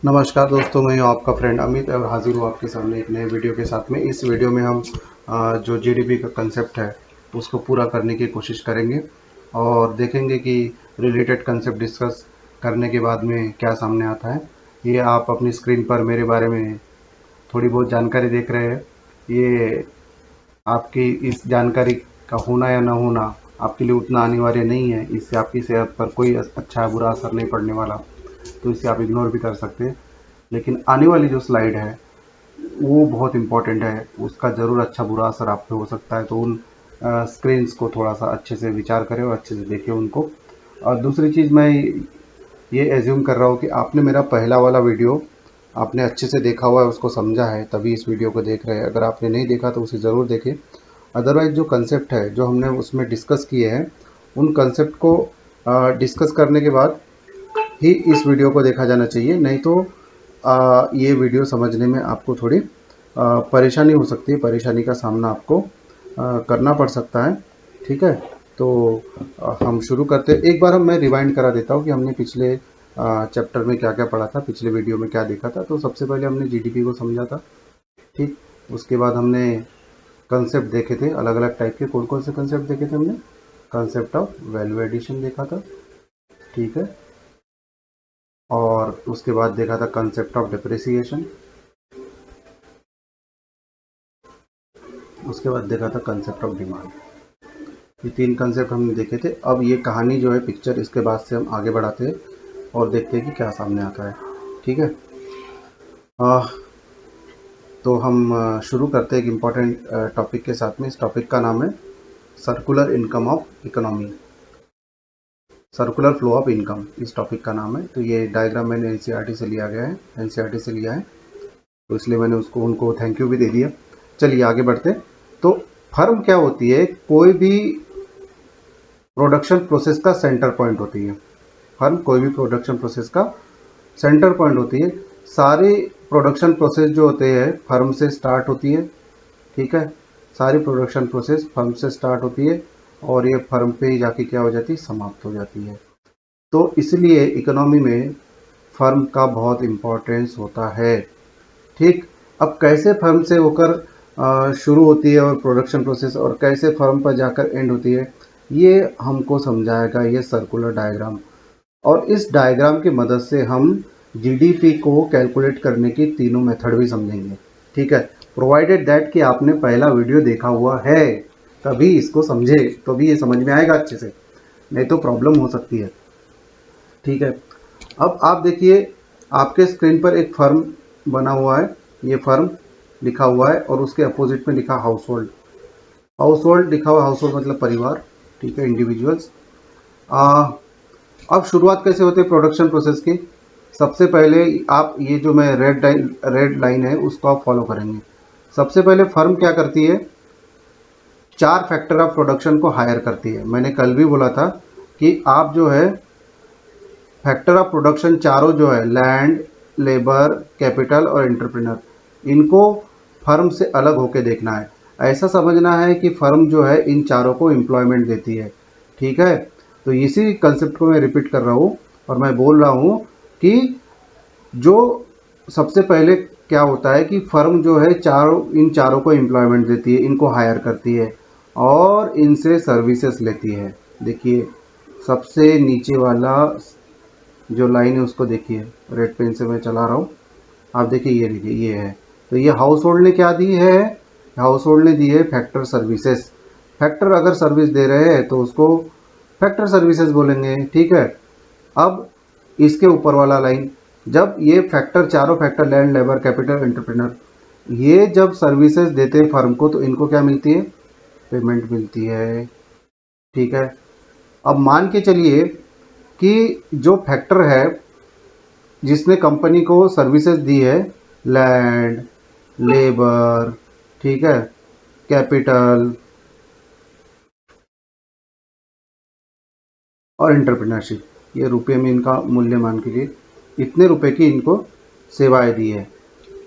नमस्कार दोस्तों, मैं हूं आपका फ्रेंड अमित और हाजिर हूं आपके सामने एक नए वीडियो के साथ में। इस वीडियो में हम जो जीडीपी का कंसेप्ट है उसको पूरा करने की कोशिश करेंगे और देखेंगे कि रिलेटेड कंसेप्ट डिस्कस करने के बाद में क्या सामने आता है। ये आप अपनी स्क्रीन पर मेरे बारे में थोड़ी बहुत जानकारी देख रहे हैं। ये आपकी इस जानकारी का होना या ना होना आपके लिए उतना अनिवार्य नहीं है। इससे आपकी सेहत पर कोई अच्छा बुरा असर नहीं पड़ने वाला, तो इससे आप इग्नोर भी कर सकते हैं। लेकिन आने वाली जो स्लाइड है वो बहुत इम्पोर्टेंट है, उसका ज़रूर अच्छा बुरा असर आप पे हो सकता है। तो उन स्क्रीन्स को थोड़ा सा अच्छे से विचार करें और अच्छे से देखें उनको। और दूसरी चीज़, मैं ये एज्यूम कर रहा हूँ कि आपने मेरा पहला वाला वीडियो आपने अच्छे से देखा हुआ है, उसको समझा है, तभी इस वीडियो को देख रहे हैं। अगर आपने नहीं देखा तो उसे ज़रूर देखें। अदरवाइज़ जो कंसेप्ट है जो हमने उसमें डिस्कस किए हैं, उन कंसेप्ट को डिस्कस करने के बाद ही इस वीडियो को देखा जाना चाहिए। नहीं तो ये वीडियो समझने में आपको थोड़ी परेशानी हो सकती है, परेशानी का सामना आपको करना पड़ सकता है। ठीक है, तो हम शुरू करते हैं। एक बार मैं रिवाइंड करा देता हूँ कि हमने पिछले चैप्टर में क्या क्या पढ़ा था, पिछले वीडियो में क्या देखा था। तो सबसे पहले हमने जीडीपी को समझा था। ठीक, उसके बाद हमने कंसेप्ट देखे थे अलग अलग टाइप के। कौन कौन से कंसेप्ट देखे थे हमने? कंसेप्ट ऑफ वैल्यू एडिशन देखा था। ठीक है, और उसके बाद देखा था कंसेप्ट ऑफ डिप्रिसिएशन। उसके बाद देखा था कंसेप्ट ऑफ डिमांड। ये तीन कंसेप्ट हमने देखे थे। अब ये कहानी जो है, पिक्चर, इसके बाद से हम आगे बढ़ाते हैं और देखते हैं कि क्या सामने आता है। ठीक है, आ, तो हम शुरू करते हैं एक इम्पॉर्टेंट टॉपिक के साथ में। इस टॉपिक का नाम है circular income of economy, circular flow of income, इस टॉपिक का नाम है। तो ये डायग्राम मैंने एनसीईआरटी से लिया गया है, एनसीईआरटी से लिया है, तो इसलिए मैंने उनको थैंक यू भी दे दिया। चलिए आगे बढ़ते। तो फर्म क्या होती है? कोई भी प्रोडक्शन प्रोसेस का सेंटर पॉइंट होती है। फर्म कोई भी प्रोडक्शन प्रोसेस का सेंटर पॉइंट होती है। सारे प्रोडक्शन प्रोसेस जो होते हैं फर्म से स्टार्ट होती है। ठीक है, सारी प्रोडक्शन प्रोसेस फर्म से स्टार्ट होती है और ये फर्म पे ही जाके क्या हो जाती है? समाप्त हो जाती है। तो इसलिए इकोनॉमी में फर्म का बहुत इम्पोर्टेंस होता है। ठीक, अब कैसे फर्म से होकर शुरू होती है और प्रोडक्शन प्रोसेस, और कैसे फर्म पर जाकर एंड होती है, ये हमको समझाएगा ये सर्कुलर डायग्राम। और इस डायग्राम की मदद से हम जीडीपी को कैलकुलेट करने की तीनों मेथड भी समझेंगे। ठीक है, प्रोवाइडेड दैट कि आपने पहला वीडियो देखा हुआ है, तभी इसको समझे, तभी ये समझ में आएगा अच्छे से, नहीं तो प्रॉब्लम हो सकती है। ठीक है, अब आप देखिए आपके स्क्रीन पर एक फर्म बना हुआ है, ये फर्म लिखा हुआ है और उसके अपोजिट में लिखा हाउस होल्ड। हाउस होल्ड लिखा हुआ, हाउस होल्ड मतलब परिवार। ठीक है, इंडिविजुअल्स। अब शुरुआत कैसे होती है प्रोडक्शन प्रोसेस की? सबसे पहले आप ये जो मैं रेड लाइन है उसको आप फॉलो करेंगे। सबसे पहले फर्म क्या करती है? 4 फैक्टर ऑफ प्रोडक्शन को हायर करती है। मैंने कल भी बोला था कि आप जो है फैक्टर ऑफ प्रोडक्शन चारों जो है, लैंड, लेबर, कैपिटल और एंटरप्रेन्योर, इनको फर्म से अलग होकर देखना है। ऐसा समझना है कि फर्म जो है इन चारों को एम्प्लॉयमेंट देती है। ठीक है, तो इसी कंसेप्ट को मैं रिपीट कर रहा हूँ और मैं बोल रहा हूँ कि जो सबसे पहले क्या होता है कि फर्म जो है इन चारों को एम्प्लॉयमेंट देती है, इनको हायर करती है और इनसे सर्विसेज लेती है। देखिए सबसे नीचे वाला जो लाइन है उसको देखिए, रेड पेन से मैं चला रहा हूँ, आप देखिए, ये देखिए ये है। तो ये हाउस होल्ड ने क्या दी है? हाउस होल्ड ने दी है फैक्टर सर्विसेज। फैक्टर अगर सर्विस दे रहे हैं तो उसको फैक्टर सर्विसेज बोलेंगे। ठीक है, अब इसके ऊपर वाला लाइन, जब ये फैक्टर, चारों factor, land, labour, capital, entrepreneur, ये जब सर्विसेज देते हैं फर्म को तो इनको क्या मिलती है? पेमेंट मिलती है। ठीक है, अब मान के चलिए कि जो फैक्टर है जिसने कंपनी को सर्विसेज दी है, लैंड, लेबर, ठीक है, कैपिटल और एंटरप्रेन्योरशिप, ये रुपए में इनका मूल्य मान के लिए इतने रुपए की इनको सेवाएं दी है।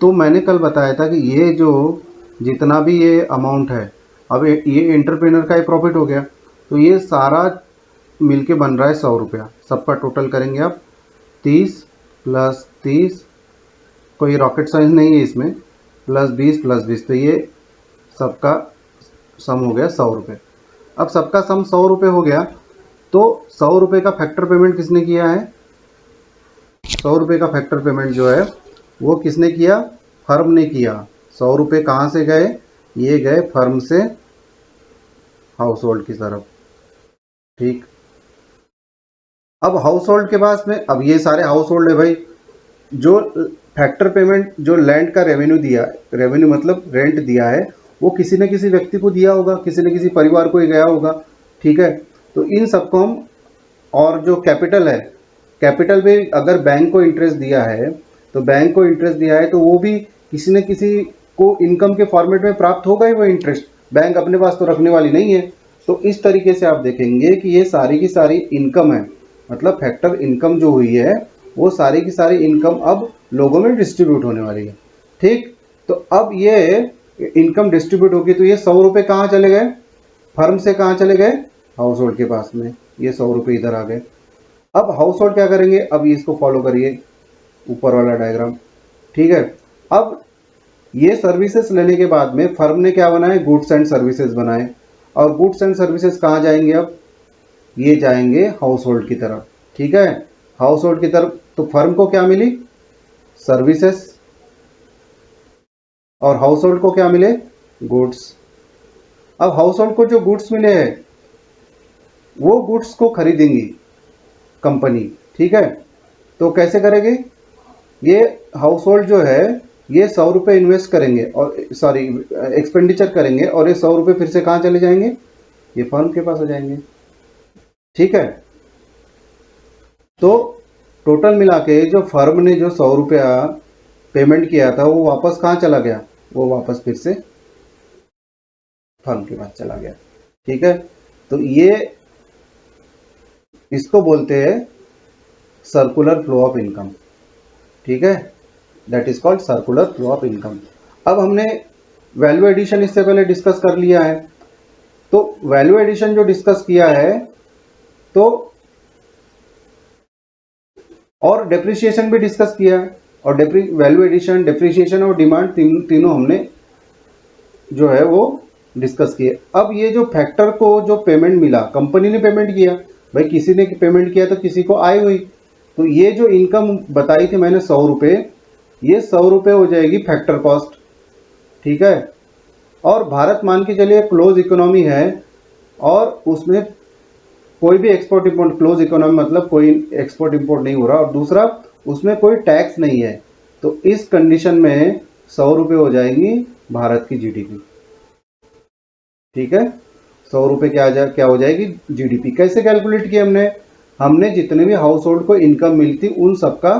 तो मैंने कल बताया था कि ये जो जितना भी ये अमाउंट है, अब ये एंटरप्रेन्योर का ही प्रॉफिट हो गया, तो ये सारा मिलके बन रहा है 100 रुपया। सबका टोटल करेंगे आप, 30 + 30 कोई रॉकेट साइंस नहीं है इसमें, +20 तो ये सबका सम हो गया 100 रुपये। अब सबका सम 100 रुपये हो गया, तो 100 रुपये का फैक्टर पेमेंट किसने किया है? 100 रुपये का फैक्टर पेमेंट जो है वो किसने किया? फर्म ने किया। 100 रुपये कहाँ से गए? ये गए फर्म से हाउस होल्ड की तरफ। ठीक, अब हाउस होल्ड के पास में, अब ये सारे हाउस होल्ड है भाई, जो फैक्टर पेमेंट जो लैंड का रेवेन्यू दिया, रेवेन्यू मतलब रेंट दिया है, वो किसी न किसी व्यक्ति को दिया होगा, किसी न किसी परिवार को ही गया होगा। ठीक है, तो इन सबको हम, और जो कैपिटल है, कैपिटल में अगर बैंक को इंटरेस्ट दिया है, तो बैंक को इंटरेस्ट दिया है तो वो भी किसी न किसी को इनकम के फॉर्मेट में प्राप्त होगा ही वो इंटरेस्ट, बैंक अपने पास तो रखने वाली नहीं है। तो इस तरीके से आप देखेंगे कि ये सारी की सारी इनकम है, मतलब फैक्टर इनकम जो हुई है वो सारी की सारी इनकम अब लोगों में डिस्ट्रीब्यूट होने वाली है। ठीक, तो अब ये इनकम डिस्ट्रीब्यूट होगी, तो ये 100 रुपये कहाँ चले गए? फर्म से कहाँ चले गए? हाउस होल्ड के पास में। ये 100 रुपये इधर आ गए। अब हाउस होल्ड क्या करेंगे? अब इसको फॉलो करिए, ऊपर वाला डायग्राम। ठीक है, अब ये सर्विसेज लेने के बाद में फर्म ने क्या बनाए? गुड्स एंड सर्विसेज बनाए, और गुड्स एंड सर्विसेज कहाँ जाएंगे? अब ये जाएंगे हाउस होल्ड की तरफ। ठीक है, हाउस होल्ड की तरफ, तो फर्म को क्या मिली? सर्विसेज, और हाउस होल्ड को क्या मिले? गुड्स। अब हाउस होल्ड को जो गुड्स मिले हैं वो गुड्स को खरीदेंगी कंपनी। ठीक है, तो कैसे करेगी? ये हाउस होल्ड जो है ये 100 रुपये इन्वेस्ट करेंगे, और सॉरी एक्सपेंडिचर करेंगे, और ये 100 रुपये फिर से कहाँ चले जाएंगे? ये फर्म के पास आ जाएंगे। ठीक है, तो टोटल मिला के जो फर्म ने जो 100 रुपया पेमेंट किया था वो वापस कहाँ चला गया? वो वापस फिर से फर्म के पास चला गया। ठीक है, तो ये इसको बोलते हैं सर्कुलर फ्लो ऑफ इनकम। ठीक है, that is called circular flow of income. अब हमने वैल्यू एडिशन इससे पहले डिस्कस कर लिया है, तो वैल्यू एडिशन जो डिस्कस किया है, तो और डेप्रिसिएशन भी डिस्कस किया है, और वैल्यू एडिशन, डेप्रिसिएशन और डिमांड तीनों हमने जो है वो डिस्कस किए। अब ये जो फैक्टर को जो पेमेंट मिला, कंपनी ने पेमेंट किया, भाई किसी ने पेमेंट किया तो किसी को आई हुई, तो ये जो इनकम बताई थी मैंने 100 रुपये, ये 100 रुपये हो जाएगी फैक्टर कॉस्ट। ठीक है, और भारत मान के चलिए क्लोज इकोनॉमी है, और उसमें कोई भी एक्सपोर्ट इंपोर्ट, क्लोज इकोनॉमी मतलब कोई एक्सपोर्ट इंपोर्ट नहीं हो रहा, और दूसरा उसमें कोई टैक्स नहीं है, तो इस कंडीशन में 100 रुपये हो जाएगी भारत की जीडीपी। ठीक है, 100 रुपये क्या हो जाएगी? जीडीपी। कैसे कैलकुलेट किया हमने? हमने जितने भी हाउस होल्ड को इनकम मिलती उन सबका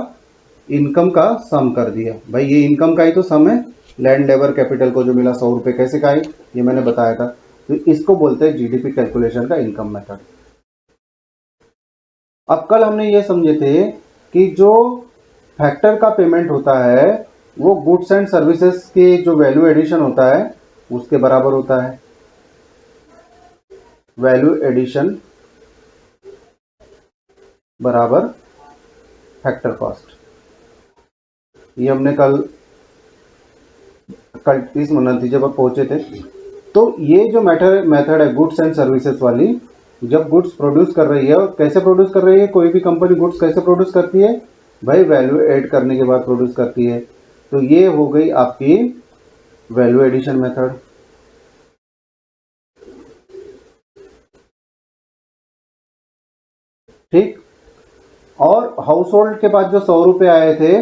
इनकम का सम कर दिया। भाई ये इनकम का ही तो सम है, लैंड लेबर कैपिटल को जो मिला 100 रुपये, कैसे का है ये मैंने बताया था। तो इसको बोलते हैं जीडीपी कैलकुलेशन का इनकम मेथड। अब कल हमने ये समझे थे कि जो फैक्टर का पेमेंट होता है वो गुड्स एंड सर्विसेज के जो वैल्यू एडिशन होता है उसके बराबर होता है। वैल्यू एडिशन बराबर फैक्टर कॉस्ट, ये हमने कल इस नतीजे पर पहुंचे थे। तो ये जो मेथड है गुड्स एंड सर्विसेज वाली, जब गुड्स प्रोड्यूस कर रही है, और कैसे प्रोड्यूस कर रही है? कोई भी कंपनी गुड्स कैसे प्रोड्यूस करती है भाई? वैल्यू ऐड करने के बाद प्रोड्यूस करती है। तो ये हो गई आपकी वैल्यू एडिशन मेथड। ठीक, और हाउस होल्ड के पास जो 100 रुपये आए थे,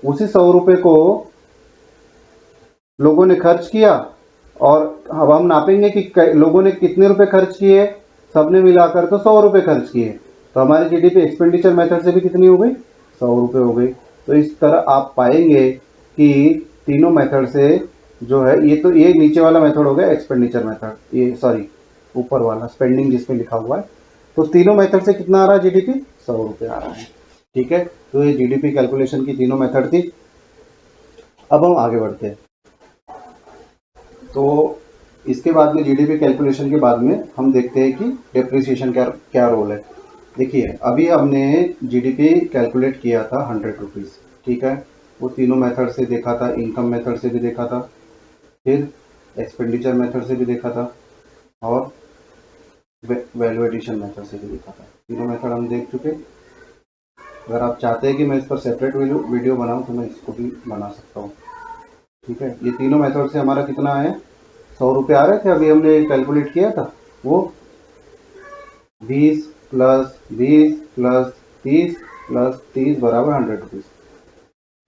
उसी 100 रुपये को लोगों ने खर्च किया, और अब हम नापेंगे कि लोगों ने कितने रुपए खर्च किए, सबने मिलाकर तो 100 रुपये खर्च किए, तो हमारी जीडीपी एक्सपेंडिचर मेथड से भी कितनी हो गई? 100 रुपये हो गई। तो इस तरह आप पाएंगे कि तीनों मेथड से जो है, ये नीचे वाला मेथड हो गया एक्सपेंडिचर मेथड, ये सॉरी ऊपर वाला स्पेंडिंग जिसमें लिखा हुआ है, तो तीनों मेथड से कितना आ रहा है जीडीपी? 100 रुपये आ रहा है। ठीक है, तो ये जीडीपी कैलकुलेशन की तीनों मेथड थी। अब हम आगे बढ़ते हैं। तो इसके बाद में जीडीपी कैलकुलेशन के बाद में हम देखते हैं कि डेप्रिसिएशन क्या क्या रोल है। देखिए, अभी हमने जीडीपी कैलकुलेट किया था 100 रुपीज़। ठीक है, वो तीनों मेथड से देखा था, इनकम मेथड से भी देखा था, फिर एक्सपेंडिचर मेथड से भी देखा था, और वैल्यू एडिशन मेथड से भी देखा था। तीनों मेथड हम देख चुके। अगर आप चाहते हैं कि मैं इस पर सेपरेट वीडियो बनाऊं तो मैं इसको भी बना सकता हूँ। ठीक है, ये तीनों मेथड से हमारा कितना है, 100 रुपये आ रहे थे, अभी हमने कैलकुलेट किया था, वो 20 प्लस 20 प्लस 30 प्लस 30 बराबर 100 रुपीज़।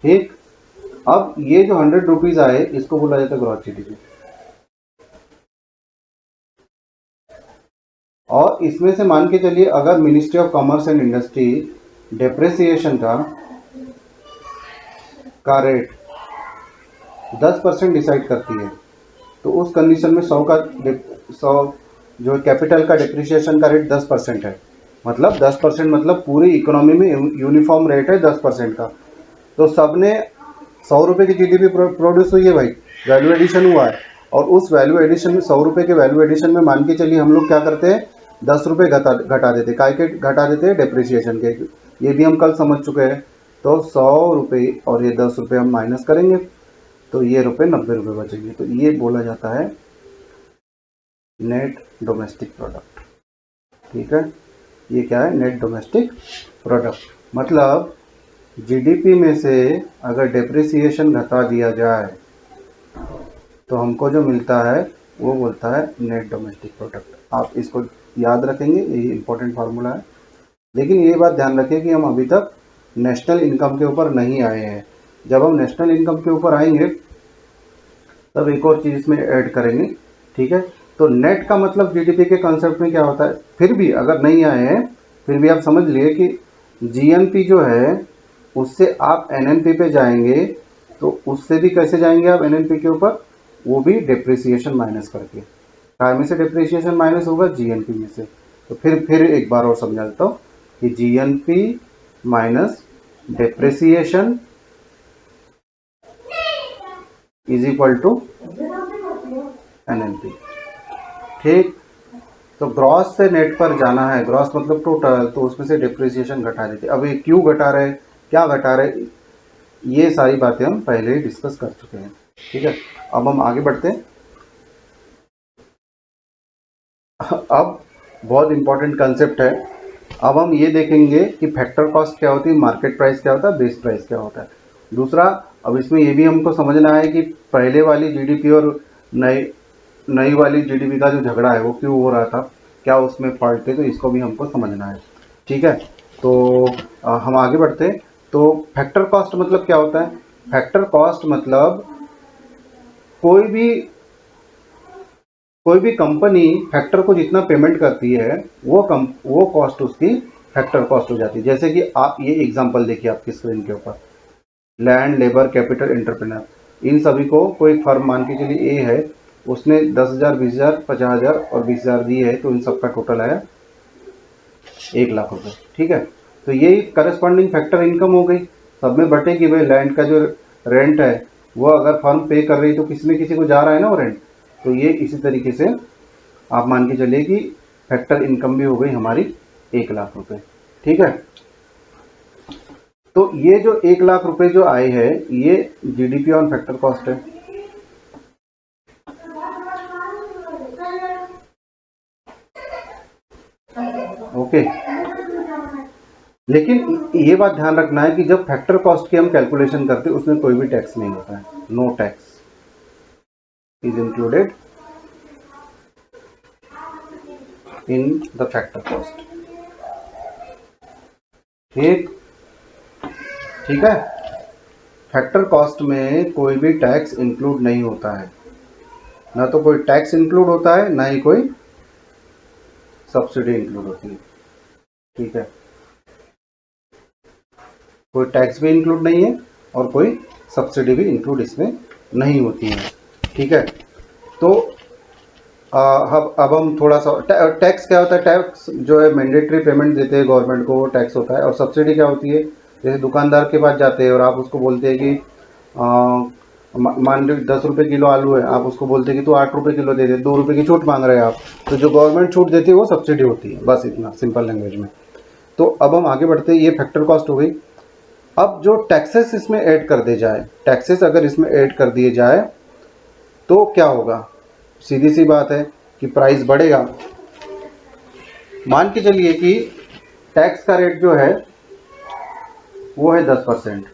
ठीक, अब ये जो 100 रुपीज़ आए इसको बोला जाता है ग्रॉस जीडीपी। और इसमें से मान के चलिए अगर ministry of commerce and industry depreciation का रेट 10% डिसाइड करती है, तो उस कंडीशन में 100 जो कैपिटल का डिप्रिसिएशन का रेट 10% है, मतलब 10% मतलब पूरी इकोनॉमी में यूनिफॉर्म रेट है 10% का। तो सबने 100 रुपये की जीडीपी प्रोड्यूस हुई है भाई, वैल्यू एडिशन हुआ है, और उस वैल्यू एडिशन में 100 रुपये के वैल्यू एडिशन में मान के चलिए हम लोग क्या करते हैं, 10 रुपये घटा देते, काय के घटा देते हैं, डेप्रिसिएशन के। ये भी हम कल समझ चुके हैं। तो 100 रुपये और ये 10 रुपये हम माइनस करेंगे, तो ये रुपये 90 रुपये बचेंगे। तो ये बोला जाता है नेट डोमेस्टिक प्रोडक्ट। ठीक है, ये क्या है, नेट डोमेस्टिक प्रोडक्ट। मतलब जीडीपी में से अगर डेप्रिसिएशन घटा दिया जाए तो हमको जो मिलता है वो बोलता है नेट डोमेस्टिक प्रोडक्ट। आप इसको याद रखेंगे, यही इंपॉर्टेंट फार्मूला है। लेकिन ये बात ध्यान रखिए कि हम अभी तक नेशनल इनकम के ऊपर नहीं आए हैं। जब हम नेशनल इनकम के ऊपर आएंगे तब एक और चीज़ इसमें ऐड करेंगे। ठीक है, तो नेट का मतलब जीडीपी के कॉन्सेप्ट में क्या होता है, फिर भी अगर नहीं आए हैं फिर भी आप समझ लिए कि जीएनपी जो है उससे आप एनएनपी पे जाएंगे, तो उससे भी कैसे जाएंगे आप एनएनपी के ऊपर, वो भी डेप्रिसिएशन माइनस करके। काय में से डेप्रिसिएशन माइनस होगा, जीएनपी में से। तो फिर एक बार और समझा देता हूँ कि GNP minus depreciation is equal to NNP. ठीक, तो ग्रॉस से नेट पर जाना है, ग्रॉस मतलब टोटल, तो उसमें से डिप्रिसिएशन घटा देते। अब ये क्यों घटा रहे, क्या घटा रहे, ये सारी बातें हम पहले ही डिस्कस कर चुके हैं। ठीक है, अब हम आगे बढ़ते हैं। अब बहुत इंपॉर्टेंट कंसेप्ट है। अब हम ये देखेंगे कि फैक्टर कॉस्ट क्या होती है, मार्केट प्राइस क्या होता है, बेस प्राइस क्या होता है। दूसरा, अब इसमें ये भी हमको समझना है कि पहले वाली जीडीपी और नई वाली जीडीपी का जो झगड़ा है वो क्यों हो रहा था, क्या उसमें फॉल्ट थे, तो इसको भी हमको समझना है। ठीक है, तो हम आगे बढ़ते हैं। तो फैक्टर कॉस्ट मतलब क्या होता है, फैक्टर कॉस्ट मतलब कोई भी कंपनी फैक्टर को जितना पेमेंट करती है वो कॉस्ट उसकी फैक्टर कॉस्ट हो जाती है। जैसे कि आप ये एग्जांपल देखिए आपकी स्क्रीन के ऊपर, लैंड, लेबर, कैपिटल, एंटरप्रेन्योर, इन सभी को कोई फर्म मान के चलिए ए है, उसने 10,000, 20,000, 50,000 और 20,000 दिए है, तो इन सबका टोटल आया 1,00,000 रुपये। ठीक है, तो यही करस्पॉन्डिंग फैक्टर इनकम हो गई। सब में बटेगी भाई, लैंड का जो रेंट है वो अगर फर्म पे कर रही तो किसी न किसी को जा रहा है ना वो रेंट। तो ये इसी तरीके से आप मान के चलिए कि फैक्टर इनकम भी हो गई हमारी 1,00,000 रुपये। ठीक है, तो ये जो 1,00,000 रुपये जो आए हैं ये जीडीपी ऑन फैक्टर कॉस्ट है। ओके, लेकिन ये बात ध्यान रखना है कि जब फैक्टर कॉस्ट की हम कैलकुलेशन करते हैं उसमें कोई भी टैक्स नहीं होता है, no tax is included in the factor cost. ठीक है, फैक्टर कॉस्ट में कोई भी टैक्स इंक्लूड नहीं होता है, ना तो कोई टैक्स इंक्लूड होता है ना ही कोई सब्सिडी इंक्लूड होती है। ठीक है, कोई टैक्स भी इंक्लूड नहीं है और कोई सब्सिडी भी इंक्लूड इसमें नहीं होती है। ठीक है, तो अब हम थोड़ा सा टैक्स क्या होता है, टैक्स जो है मैंडेटरी पेमेंट देते हैं गवर्नमेंट को, वो टैक्स होता है। और सब्सिडी क्या होती है, जैसे दुकानदार के पास जाते हैं और आप उसको बोलते हैं कि मान लो 10 रुपये किलो आलू है, आप उसको बोलते हैं कि तू 8 रुपये किलो दे दे, 2 रुपये की छूट मांग रहे हैं आप, तो जो गवर्नमेंट छूट देती है वो सब्सिडी होती है। बस इतना सिंपल लैंग्वेज में। तो अब हम आगे बढ़ते हैं, ये फैक्टर कॉस्ट हो गई। अब जो टैक्सेस इसमें ऐड कर दे जाए, टैक्सेस अगर इसमें ऐड कर दिए जाए तो क्या होगा? सीधी सी बात है कि प्राइस बढ़ेगा। मान के चलिए कि टैक्स का रेट जो है वो है 10%।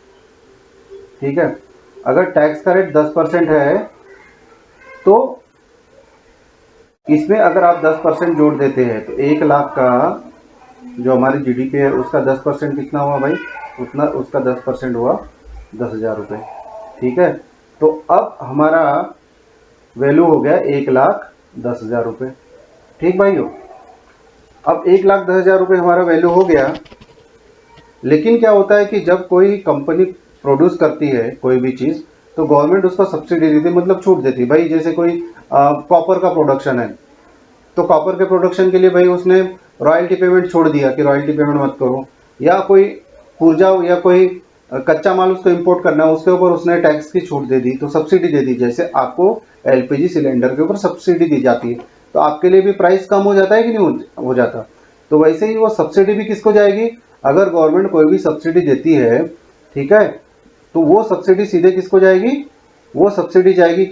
ठीक है, अगर टैक्स का रेट 10% है तो इसमें अगर आप 10% जोड़ देते हैं तो 1 लाख का जो हमारी जीडीपी है उसका 10% कितना हुआ भाई? उतना उसका 10% हुआ 10,000 रुपये। ठीक है, तो अब हमारा वैल्यू हो गया 1,10,000 रुपये। ठीक भाइयों, अब 1,10,000 रुपये हमारा वैल्यू हो गया। लेकिन क्या होता है कि जब कोई कंपनी प्रोड्यूस करती है कोई भी चीज़ तो गवर्नमेंट उसको सब्सिडी देती है, मतलब छूट देती है। भाई जैसे कोई कॉपर का प्रोडक्शन है तो कॉपर के प्रोडक्शन के लिए भाई उसने रॉयल्टी पेमेंट छोड़ दिया कि रॉयल्टी पेमेंट मत करो, या कोई पुर्जा या कोई कच्चा माल उसको इंपोर्ट करना है उसके ऊपर उसने टैक्स की छूट दे दी, तो सब्सिडी दे दी। जैसे आपको एलपीजी सिलेंडर के ऊपर सब्सिडी दी जाती है तो आपके लिए भी प्राइस कम हो जाता है कि नहीं हो जाता? तो वैसे ही वो सब्सिडी भी किसको जाएगी? अगर गवर्नमेंट कोई भी सब्सिडी देती है, ठीक है, तो वो सब्सिडी सीधे किसको जाएगी? वो सब्सिडी जाएगी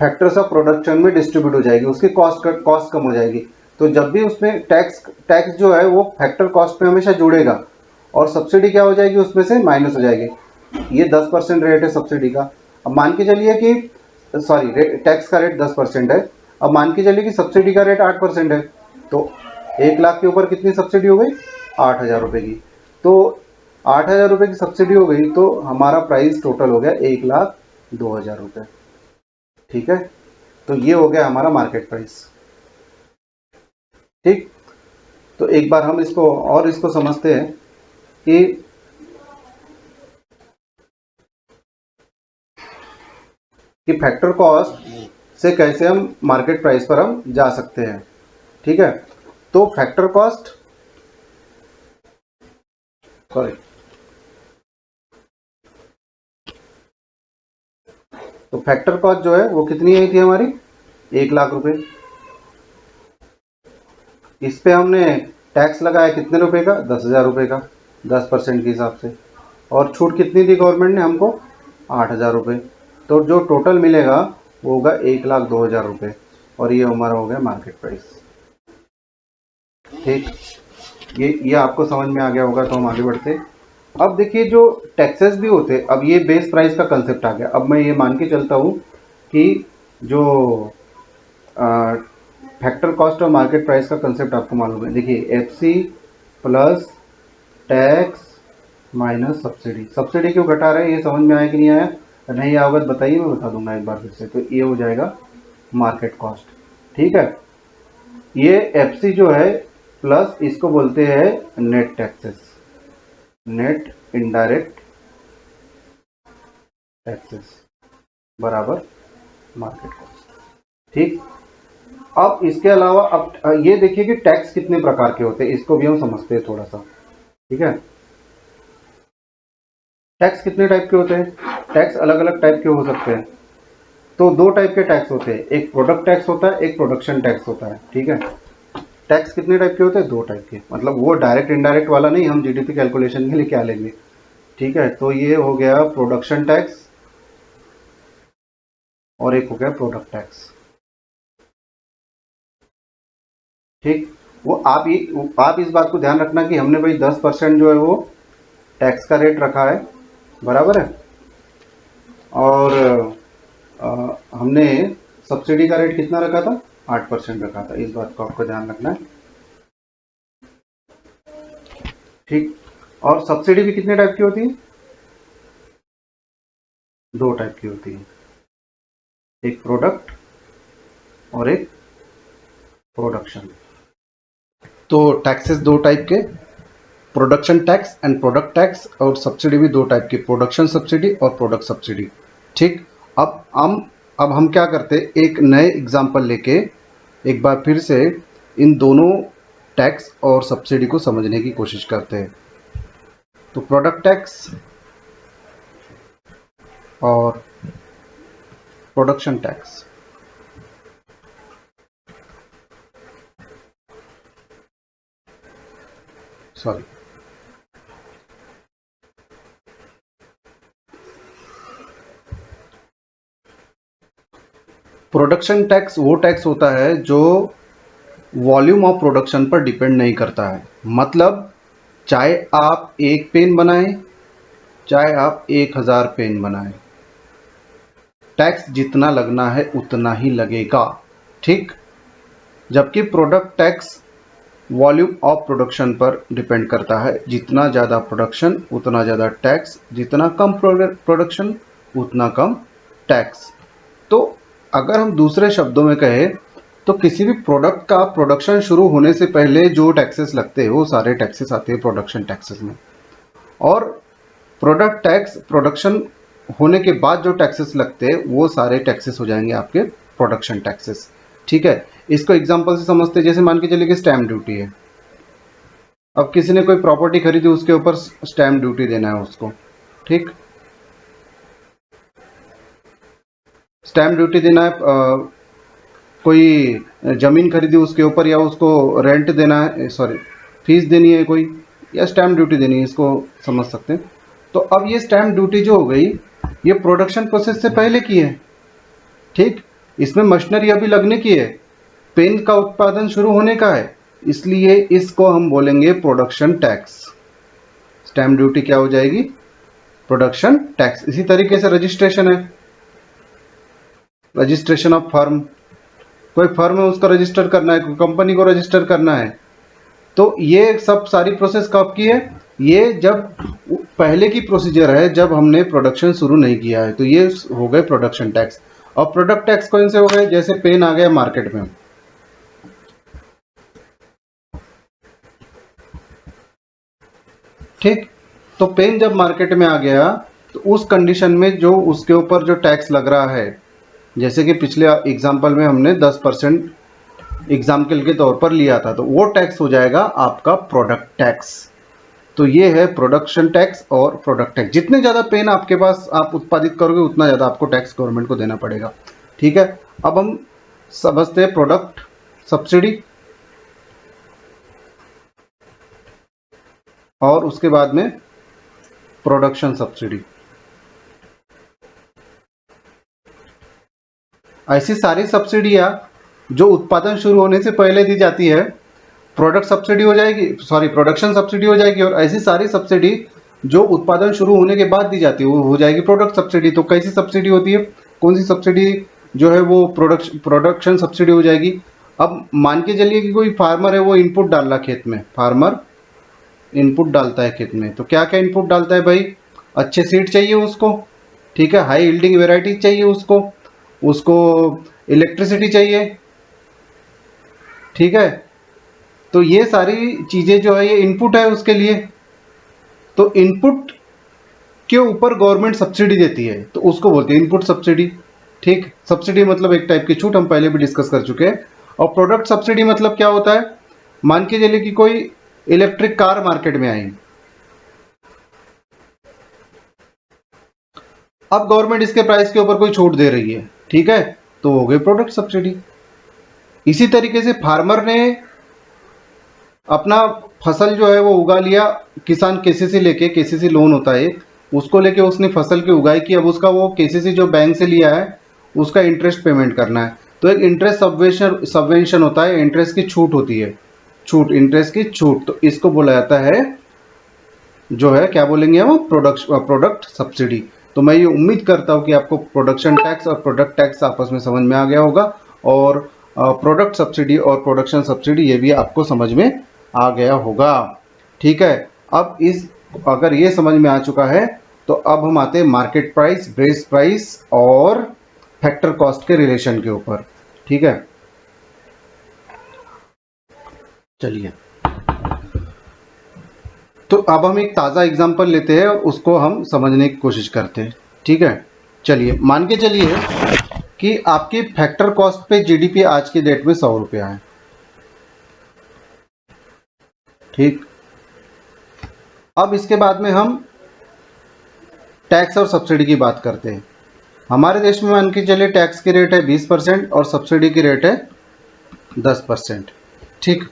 फैक्टर्स ऑफ प्रोडक्शन में डिस्ट्रीब्यूट हो जाएगी, उसकी कॉस्ट कम हो जाएगी। तो जब भी उसमें टैक्स जो है वो फैक्टर कॉस्ट पे हमेशा जुड़ेगा और सब्सिडी क्या हो जाएगी? उसमें से माइनस हो जाएगी। ये 10% रेट है सब्सिडी का। अब मान के चलिए कि सॉरी टैक्स का रेट 10% है, अब मान के चलिए कि सब्सिडी का रेट 8% है, तो 1 लाख के ऊपर कितनी सब्सिडी हो गई? 8,000 रुपये की। तो 8,000 रुपये की सब्सिडी हो गई तो हमारा प्राइस टोटल हो गया 1,02,000 रुपये। ठीक है, तो ये हो गया हमारा मार्केट प्राइस। ठीक, तो एक बार हम इसको समझते हैं कि फैक्टर कॉस्ट से कैसे हम मार्केट प्राइस पर हम जा सकते हैं। ठीक है, तो फैक्टर कॉस्ट सॉरी तो फैक्टर कॉस्ट जो है वो कितनी आई थी हमारी? 1 लाख रुपए। इस पे हमने टैक्स लगाया कितने रुपए का? 10,000 रुपये का, 10% के हिसाब से। और छूट कितनी दी गवर्नमेंट ने हमको? 8,000 रुपये। तो जो टोटल मिलेगा वो होगा 1,02,000 रुपये और ये हमारा हो गया मार्केट प्राइस। ठीक, ये आपको समझ में आ गया होगा, तो हम आगे बढ़ते। अब देखिए जो टैक्सेस भी होते, अब ये बेस प्राइस का कंसेप्ट आ गया। अब मैं ये मान के चलता हूँ कि जो फैक्टर कॉस्ट और मार्केट प्राइस का कंसेप्ट आपको मालूम है। देखिए FC plus tax minus subsidy. Subsidy क्यों घटा रहे हैं ये समझ में आया कि नहीं आया? नहीं आया होगा तो बताइए, मैं बता दूंगा एक बार फिर से। तो ये हो जाएगा मार्केट कॉस्ट। ठीक है, ये एफसी जो है प्लस इसको बोलते हैं net taxes, net indirect taxes बराबर मार्केट कॉस्ट। ठीक, अब इसके अलावा अब ये देखिए कि टैक्स कितने प्रकार के होते हैं, इसको भी हम समझते हैं थोड़ा सा। ठीक है, टैक्स कितने टाइप के होते हैं? टैक्स अलग अलग टाइप के हो सकते हैं। तो दो टाइप के टैक्स होते हैं, एक प्रोडक्ट टैक्स होता है, एक प्रोडक्शन टैक्स होता है। ठीक है, टैक्स कितने टाइप के होते हैं? दो टाइप के, मतलब वो डायरेक्ट इनडायरेक्ट वाला नहीं, हम जीडीपी कैलकुलेशन के लिए क्या लेंगे। ठीक है, तो ये हो गया प्रोडक्शन टैक्स और एक हो गया प्रोडक्ट टैक्स। ठीक, वो आप इस बात को ध्यान रखना कि हमने भाई 10% जो है वो टैक्स का रेट रखा है, बराबर है, और हमने सब्सिडी का रेट कितना रखा था? 8% रखा था। इस बात को आपको ध्यान रखना है। ठीक, और सब्सिडी भी कितने टाइप की होती है? दो टाइप की होती है, एक प्रोडक्ट और एक प्रोडक्शन। तो टैक्सेस दो टाइप के, production tax and product tax, और सब्सिडी भी दो टाइप की, प्रोडक्शन सब्सिडी और प्रोडक्ट सब्सिडी। ठीक, अब हम क्या करते, एक नए एग्जाम्पल लेके एक बार फिर से इन दोनों टैक्स और सब्सिडी को समझने की कोशिश करते हैं। तो प्रोडक्ट टैक्स और production tax. Sorry, production tax वो टैक्स होता है जो वॉल्यूम ऑफ प्रोडक्शन पर डिपेंड नहीं करता है। मतलब चाहे आप एक पेन बनाएं, चाहे आप 1000 पेन बनाएं, टैक्स जितना लगना है उतना ही लगेगा। ठीक। जबकि product tax volume of production पर डिपेंड करता है। जितना ज़्यादा प्रोडक्शन उतना ज़्यादा टैक्स, जितना कम प्रोडक्शन उतना कम टैक्स। तो अगर हम दूसरे शब्दों में कहें तो किसी भी प्रोडक्ट का प्रोडक्शन शुरू होने से पहले जो टैक्सेस लगते हैं वो सारे टैक्सेस आते हैं प्रोडक्शन टैक्सेस में, और प्रोडक्ट टैक्स प्रोडक्शन होने के बाद जो टैक्सेस लगते हैं वो सारे टैक्सेस हो जाएंगे आपके प्रोडक्शन टैक्सेस। ठीक है। इसको एग्जांपल से समझते हैं। जैसे मान के चलिए कि स्टैम्प ड्यूटी है। अब किसी ने कोई प्रॉपर्टी खरीदी, उसके ऊपर स्टैम्प ड्यूटी देना है उसको। ठीक। स्टैम्प ड्यूटी देना है। कोई जमीन खरीदी उसके ऊपर, या उसको रेंट देना है, सॉरी फीस देनी है कोई, या स्टैम्प ड्यूटी देनी है, इसको समझ सकते हैं। तो अब ये स्टैम्प ड्यूटी जो हो गई, ये प्रोडक्शन प्रोसेस से पहले की है। ठीक। इसमें मशीनरी अभी लगने की है, पेन का उत्पादन शुरू होने का है, इसलिए इसको हम बोलेंगे प्रोडक्शन टैक्स। स्टैम्प ड्यूटी क्या हो जाएगी? Production tax. इसी तरीके से रजिस्ट्रेशन है, रजिस्ट्रेशन ऑफ फर्म। कोई फर्म है उसको रजिस्टर करना है, कोई कंपनी को रजिस्टर करना है, तो ये सब सारी प्रोसेस कब की है? ये जब पहले की प्रोसीजर है, जब हमने प्रोडक्शन शुरू नहीं किया है, तो ये हो गए प्रोडक्शन टैक्स। और प्रोडक्ट टैक्स कौन से हो गए? जैसे पेन आ गया मार्केट में, ठीक, तो पेन जब मार्केट में आ गया तो उस कंडीशन में जो उसके ऊपर जो टैक्स लग रहा है, जैसे कि पिछले एग्जाम्पल में हमने 10% एग्जाम्पल के तौर पर लिया था, तो वो टैक्स हो जाएगा आपका प्रोडक्ट टैक्स। तो ये है प्रोडक्शन टैक्स और प्रोडक्ट टैक्स। जितने ज़्यादा पेन आपके पास आप उत्पादित करोगे उतना ज़्यादा आपको टैक्स गवर्नमेंट को देना पड़ेगा। ठीक है। अब हम समझते हैं प्रोडक्ट सब्सिडी, और उसके बाद में प्रोडक्शन सब्सिडी। ऐसी सारी सब्सिडियां जो उत्पादन शुरू होने से पहले दी जाती है, प्रोडक्ट सब्सिडी हो जाएगी, सॉरी प्रोडक्शन सब्सिडी हो जाएगी, और ऐसी सारी सब्सिडी जो उत्पादन शुरू होने के बाद दी जाती है वो हो जाएगी प्रोडक्ट सब्सिडी। तो कैसी सब्सिडी होती है? कौन सी सब्सिडी जो है वो प्रोडक्शन सब्सिडी हो जाएगी। अब मान के चलिए कि कोई फार्मर है, वो इनपुट डाल रहा खेत में, फार्मर इनपुट डालता है खेत में, तो क्या क्या इनपुट डालता है भाई? अच्छे सीड चाहिए उसको, ठीक है, हाई यील्डिंग वेराइटी चाहिए उसको, उसको इलेक्ट्रिसिटी चाहिए, ठीक है। तो ये सारी चीजें जो है ये इनपुट है उसके लिए। तो इनपुट के ऊपर गवर्नमेंट सब्सिडी देती है, तो उसको बोलते हैं इनपुट सब्सिडी। ठीक। सब्सिडी मतलब एक टाइप की छूट, हम पहले भी डिस्कस कर चुके हैं। और प्रोडक्ट सब्सिडी मतलब क्या होता है? मान के चलिए कि कोई इलेक्ट्रिक कार मार्केट में आई, अब गवर्नमेंट इसके प्राइस के ऊपर कोई छूट दे रही है, ठीक है, तो हो गई प्रोडक्ट सब्सिडी। इसी तरीके से फार्मर ने अपना फसल जो है वो उगा लिया, किसान केसीसी लेके, केसीसी लोन होता है, उसको लेके उसने फसल की उगाई की। अब उसका वो केसीसी जो बैंक से लिया है उसका इंटरेस्ट पेमेंट करना है, तो एक इंटरेस्ट सबवेंशन होता है, इंटरेस्ट की छूट होती है, छूट, इंटरेस्ट की छूट, तो इसको बोला जाता है, जो है क्या बोलेंगे हम, प्रोडक्ट सब्सिडी। तो मैं ये उम्मीद करता हूँ कि आपको प्रोडक्शन टैक्स और प्रोडक्ट टैक्स आपस में समझ में आ गया होगा, और प्रोडक्ट सब्सिडी और प्रोडक्शन सब्सिडी ये भी आपको समझ में आ गया होगा। ठीक है। अब इस अगर ये समझ में आ चुका है तो अब हम आते हैं मार्केट प्राइस, बेस प्राइस और फैक्टर कॉस्ट के रिलेशन के ऊपर। ठीक है, चलिए, तो अब हम एक ताज़ा एग्जांपल लेते हैं और उसको हम समझने की कोशिश करते हैं। ठीक है, चलिए, मान के चलिए कि आपकी फैक्टर कॉस्ट पे जीडीपी आज की डेट में 100 रुपया है। ठीक। अब इसके बाद में हम टैक्स और सब्सिडी की बात करते हैं। हमारे देश में मान के चलिए टैक्स की रेट है 20% और सब्सिडी की रेट है 10%। ठीक।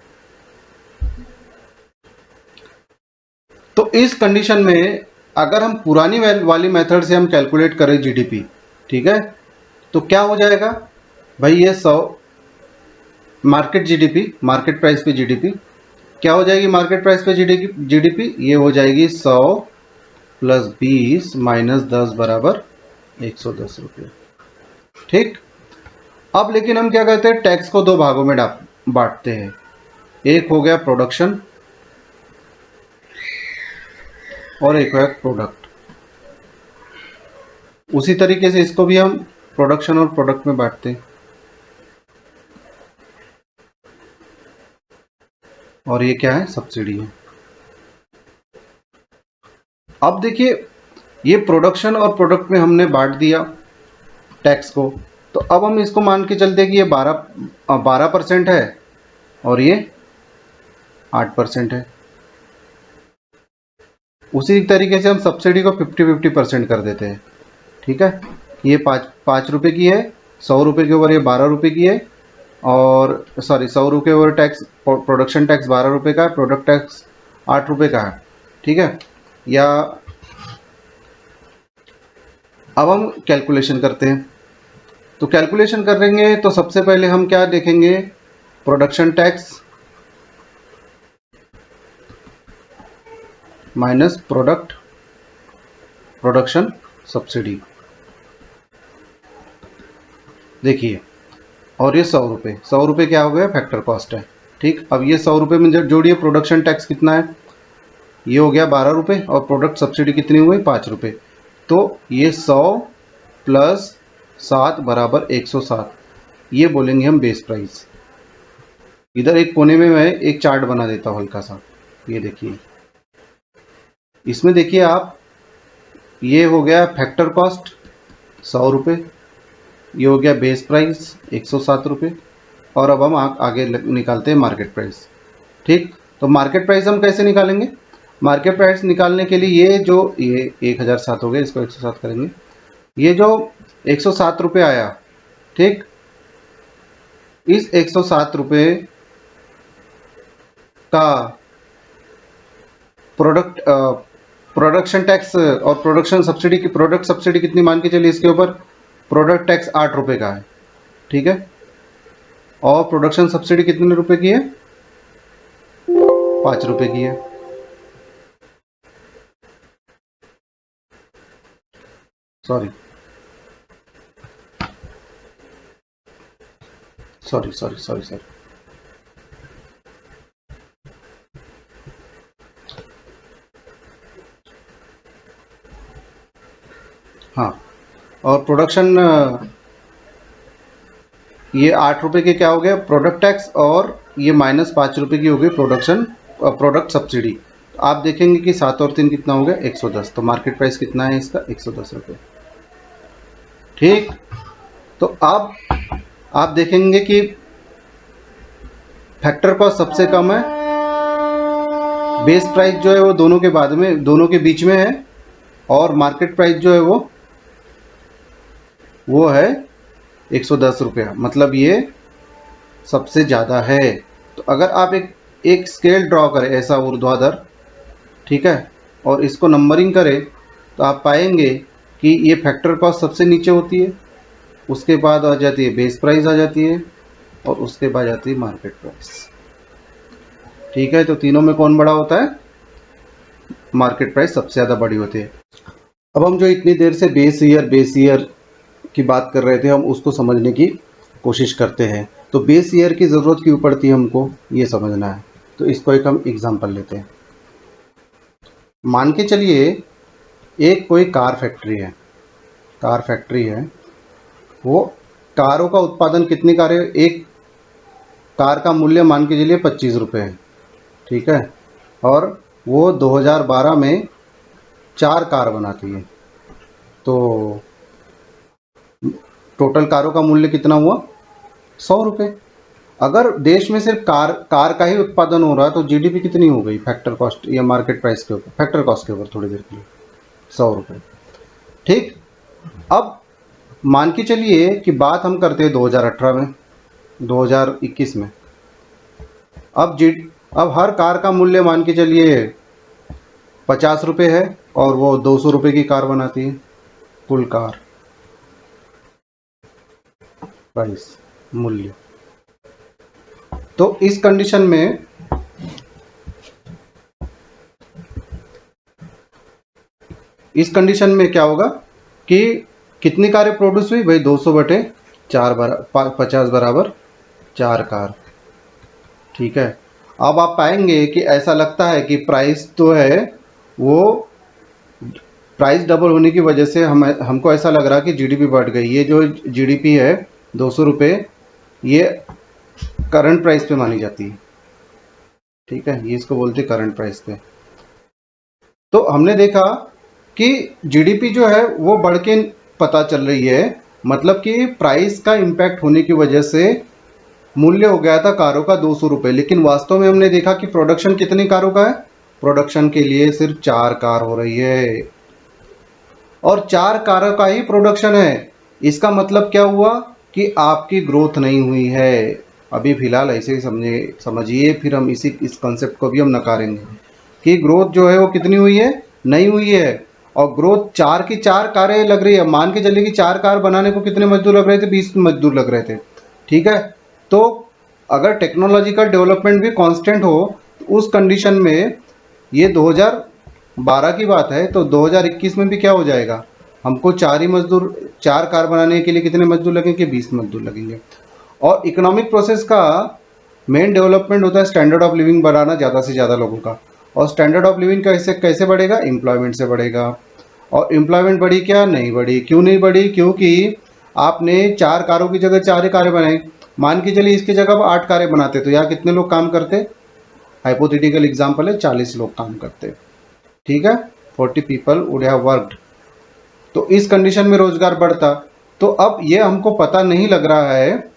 तो इस कंडीशन में अगर हम पुरानी वाली मेथड से हम कैलकुलेट करें जीडीपी, ठीक है, तो क्या हो जाएगा? भाई ये 100 मार्केट जीडीपी, मार्केट प्राइस पे जीडीपी क्या हो जाएगी? मार्केट प्राइस पे जीडीपी ये हो जाएगी 100 प्लस 20 माइनस 10 बराबर 110 रुपये। ठीक। अब लेकिन हम क्या करते हैं, टैक्स को दो भागों में बांटते हैं। एक हो गया प्रोडक्शन और एक है प्रोडक्ट। उसी तरीके से इसको भी हम प्रोडक्शन और प्रोडक्ट में बांटते हैं। और ये क्या है? सब्सिडी है। अब देखिए, ये प्रोडक्शन और प्रोडक्ट में हमने बांट दिया टैक्स को, तो अब हम इसको मान के चलते हैं कि ये 12% है और ये 8% है। उसी तरीके से हम सब्सिडी को 50-50% कर देते हैं। ठीक है, ये 5 रुपये की है, 100 रुपये के ऊपर ये 12 रुपये की है, और सॉरी 100 रुपये ओवर टैक्स, प्रोडक्शन टैक्स 12 रुपये का है, प्रोडक्ट टैक्स 8 रुपये का है। ठीक है, या अब हम कैलकुलेशन करते हैं। तो कैलकुलेशन करेंगे तो सबसे पहले हम क्या देखेंगे? Production tax minus production subsidy. देखिए, और ये 100 रुपये, 100 रुपये क्या हो गया? फैक्टर कॉस्ट है। ठीक, अब ये 100 रुपये में जब जोड़िए, प्रोडक्शन टैक्स कितना है? ये हो गया 12 रुपये, और प्रोडक्ट सब्सिडी कितनी हुई? 5 रुपये। तो ये 100 प्लस 7 बराबर 107, ये बोलेंगे हम बेस प्राइस। इधर एक कोने में मैं एक चार्ट बना देता हूँ हल्का सा। ये देखिए, इसमें देखिए आप, ये हो गया फैक्टर कॉस्ट 100 रुपये, ये हो गया बेस प्राइस 107 रुपये, और अब हम आगे निकालते हैं मार्केट प्राइस। ठीक, तो मार्केट प्राइस हम कैसे निकालेंगे? मार्केट प्राइस निकालने के लिए ये 1007 हो गया, इसको 107 करेंगे। ये जो 107 रुपये आया, ठीक, इस 107 रुपये का प्रोडक्शन टैक्स और प्रोडक्शन सब्सिडी की, प्रोडक्ट सब्सिडी कितनी मान के चलिए इसके ऊपर? प्रोडक्ट टैक्स 8 रुपये का है। ठीक है, और प्रोडक्शन सब्सिडी कितने रुपए की है? 5 रुपये की है। Sorry sorry sorry sorry sorry हाँ, और प्रोडक्शन, ये 8 रुपये के क्या हो गया? प्रोडक्ट टैक्स, और ये माइनस 5 रुपये की हो गई प्रोडक्ट सब्सिडी। तो आप देखेंगे कि 7 और 3 कितना हो गया? 110। तो मार्केट प्राइस कितना है इसका? 110 रुपये। ठीक, तो अब आप देखेंगे कि फैक्टर कॉस्ट सबसे कम है, बेस प्राइस जो है वो दोनों के बीच में है, और मार्केट प्राइस जो है वो है 110 रुपया, मतलब ये सबसे ज़्यादा है। तो अगर आप एक स्केल ड्रॉ करें ऐसा ऊर्ध्वाधर, ठीक है, और इसको नंबरिंग करें, तो आप पाएंगे कि ये फैक्टर कॉस्ट सबसे नीचे होती है, उसके बाद आ जाती है बेस प्राइस आ जाती है, और उसके बाद आती है मार्केट प्राइस। ठीक है, तो तीनों में कौन बड़ा होता है? मार्केट प्राइस सबसे ज़्यादा बड़ी होती है। अब हम जो इतनी देर से बेस ईयर की बात कर रहे थे, हम उसको समझने की कोशिश करते हैं। तो बेस ईयर की ज़रूरत क्यों पड़ती है हमको, ये समझना है। तो इसको एक हम एग्जांपल लेते हैं। मान के चलिए एक कोई कार फैक्ट्री है, वो कारों का उत्पादन, कितनी कारें? एक कार का मूल्य मान के चलिए 25 रुपये है। ठीक है, और वो 2012 में 4 कार बनाती है, तो टोटल कारों का मूल्य कितना हुआ? 100 रुपये। अगर देश में सिर्फ कार का ही उत्पादन हो रहा है, तो जीडीपी कितनी हो गई? फैक्टर कॉस्ट या मार्केट प्राइस के ऊपर, फैक्टर कॉस्ट के ऊपर थोड़ी देर के लिए 100 रुपये। ठीक, अब मान के चलिए कि बात हम करते हैं 2018 में, 2021 में। अब हर कार का मूल्य मान के चलिए 50 रुपये है, और वो 200 रुपये की कार बनाती है, कुल कार प्राइस। मूल्य। तो इस कंडीशन में क्या होगा कि कितनी कारें प्रोड्यूस हुई भाई, 200/4 50 बराबर 4 कार। ठीक है। अब आप पाएंगे कि ऐसा लगता है कि प्राइस तो है, वो प्राइस डबल होने की वजह से हमको ऐसा लग रहा है कि जीडीपी बढ़ गई। ये जो जीडीपी है 200 रुपये, ये करंट प्राइस पे मानी जाती है। ठीक है, ये इसको बोलते हैं करंट प्राइस पे। तो हमने देखा कि जीडीपी जो है वो बढ़ के पता चल रही है, मतलब कि प्राइस का इम्पैक्ट होने की वजह से मूल्य हो गया था कारों का 200 रुपये। लेकिन वास्तव में हमने देखा कि प्रोडक्शन कितनी कारों का है, प्रोडक्शन के लिए सिर्फ 4 कार हो रही है, और 4 कारों का ही प्रोडक्शन है। इसका मतलब क्या हुआ कि आपकी ग्रोथ नहीं हुई है। अभी फिलहाल ऐसे ही समझिए, फिर हम इस कंसेप्ट को भी हम नकारेंगे कि ग्रोथ जो है वो कितनी हुई है, नहीं हुई है। और ग्रोथ 4 की 4 कारें लग रही है। मान के चलिए कि 4 कार बनाने को कितने मजदूर लग रहे थे, 20 मजदूर लग रहे थे। ठीक है, तो अगर टेक्नोलॉजिकल डेवलपमेंट भी कांस्टेंट हो तो उस कंडीशन में, ये 2012 की बात है, तो 2021 में भी क्या हो जाएगा, हमको 4 कार बनाने के लिए कितने मजदूर लगेंगे, 20 मजदूर लगेंगे। और इकोनॉमिक प्रोसेस का मेन डेवलपमेंट होता है स्टैंडर्ड ऑफ लिविंग बढ़ाना ज़्यादा से ज़्यादा लोगों का। और स्टैंडर्ड ऑफ लिविंग कैसे बढ़ेगा, एम्प्लॉयमेंट से बढ़ेगा। और एम्प्लॉयमेंट बढ़ी क्या, नहीं बढ़ी। क्यों नहीं बढ़ी, क्योंकि आपने 4 कारों की जगह 4 ही कारें बनाई। मान के चलिए इसकी जगह आप 8 कारें बनाते तो यहाँ कितने लोग काम करते, हाइपोथेटिकल एग्जाम्पल है, 40 लोग काम करते। ठीक है, 40 पीपल वुड हैव वर्कड। तो इस कंडीशन में रोजगार बढ़ता। तो अब ये हमको पता नहीं लग रहा है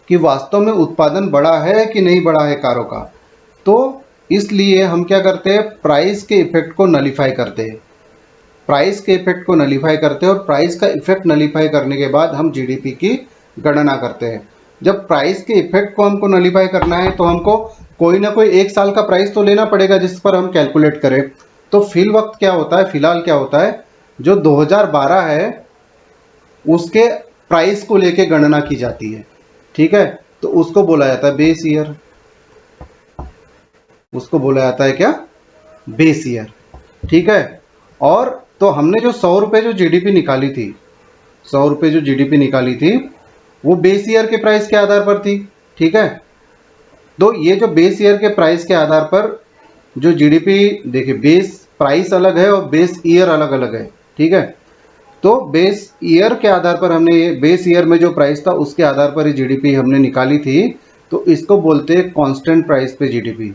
कि वास्तव में उत्पादन बढ़ा है कि नहीं बढ़ा है कारों का। तो इसलिए हम क्या करते हैं, प्राइस के इफेक्ट को नलीफाई करते हैं। प्राइस के इफेक्ट को नलीफाई करते हैं, और प्राइस का इफेक्ट नलीफाई करने के बाद हम जीडीपी की गणना करते हैं। जब प्राइस के इफेक्ट को हमको नलीफाई करना है तो हमको कोई ना कोई एक साल का प्राइस तो लेना पड़ेगा जिस पर हम कैलकुलेट करें। तो फिलहाल क्या होता है, जो 2012 है उसके प्राइस को लेके गणना की जाती है। ठीक है, तो उसको बोला जाता है बेस ईयर। उसको बोला जाता है क्या, बेस ईयर। ठीक है, और तो हमने जो 100 रुपये जो जीडीपी निकाली थी, 100 रुपये जो जीडीपी निकाली थी, वो बेस ईयर के प्राइस के आधार पर थी। ठीक है, तो ये जो बेस ईयर के प्राइस के आधार पर जो जीडीपी, देखिए बेस प्राइस अलग है और बेस ईयर अलग अलग है। ठीक है, तो बेस ईयर के आधार पर हमने ये बेस ईयर में जो प्राइस था उसके आधार पर ही जीडीपी हमने निकाली थी। तो इसको बोलते हैं कांस्टेंट प्राइस पे जीडीपी।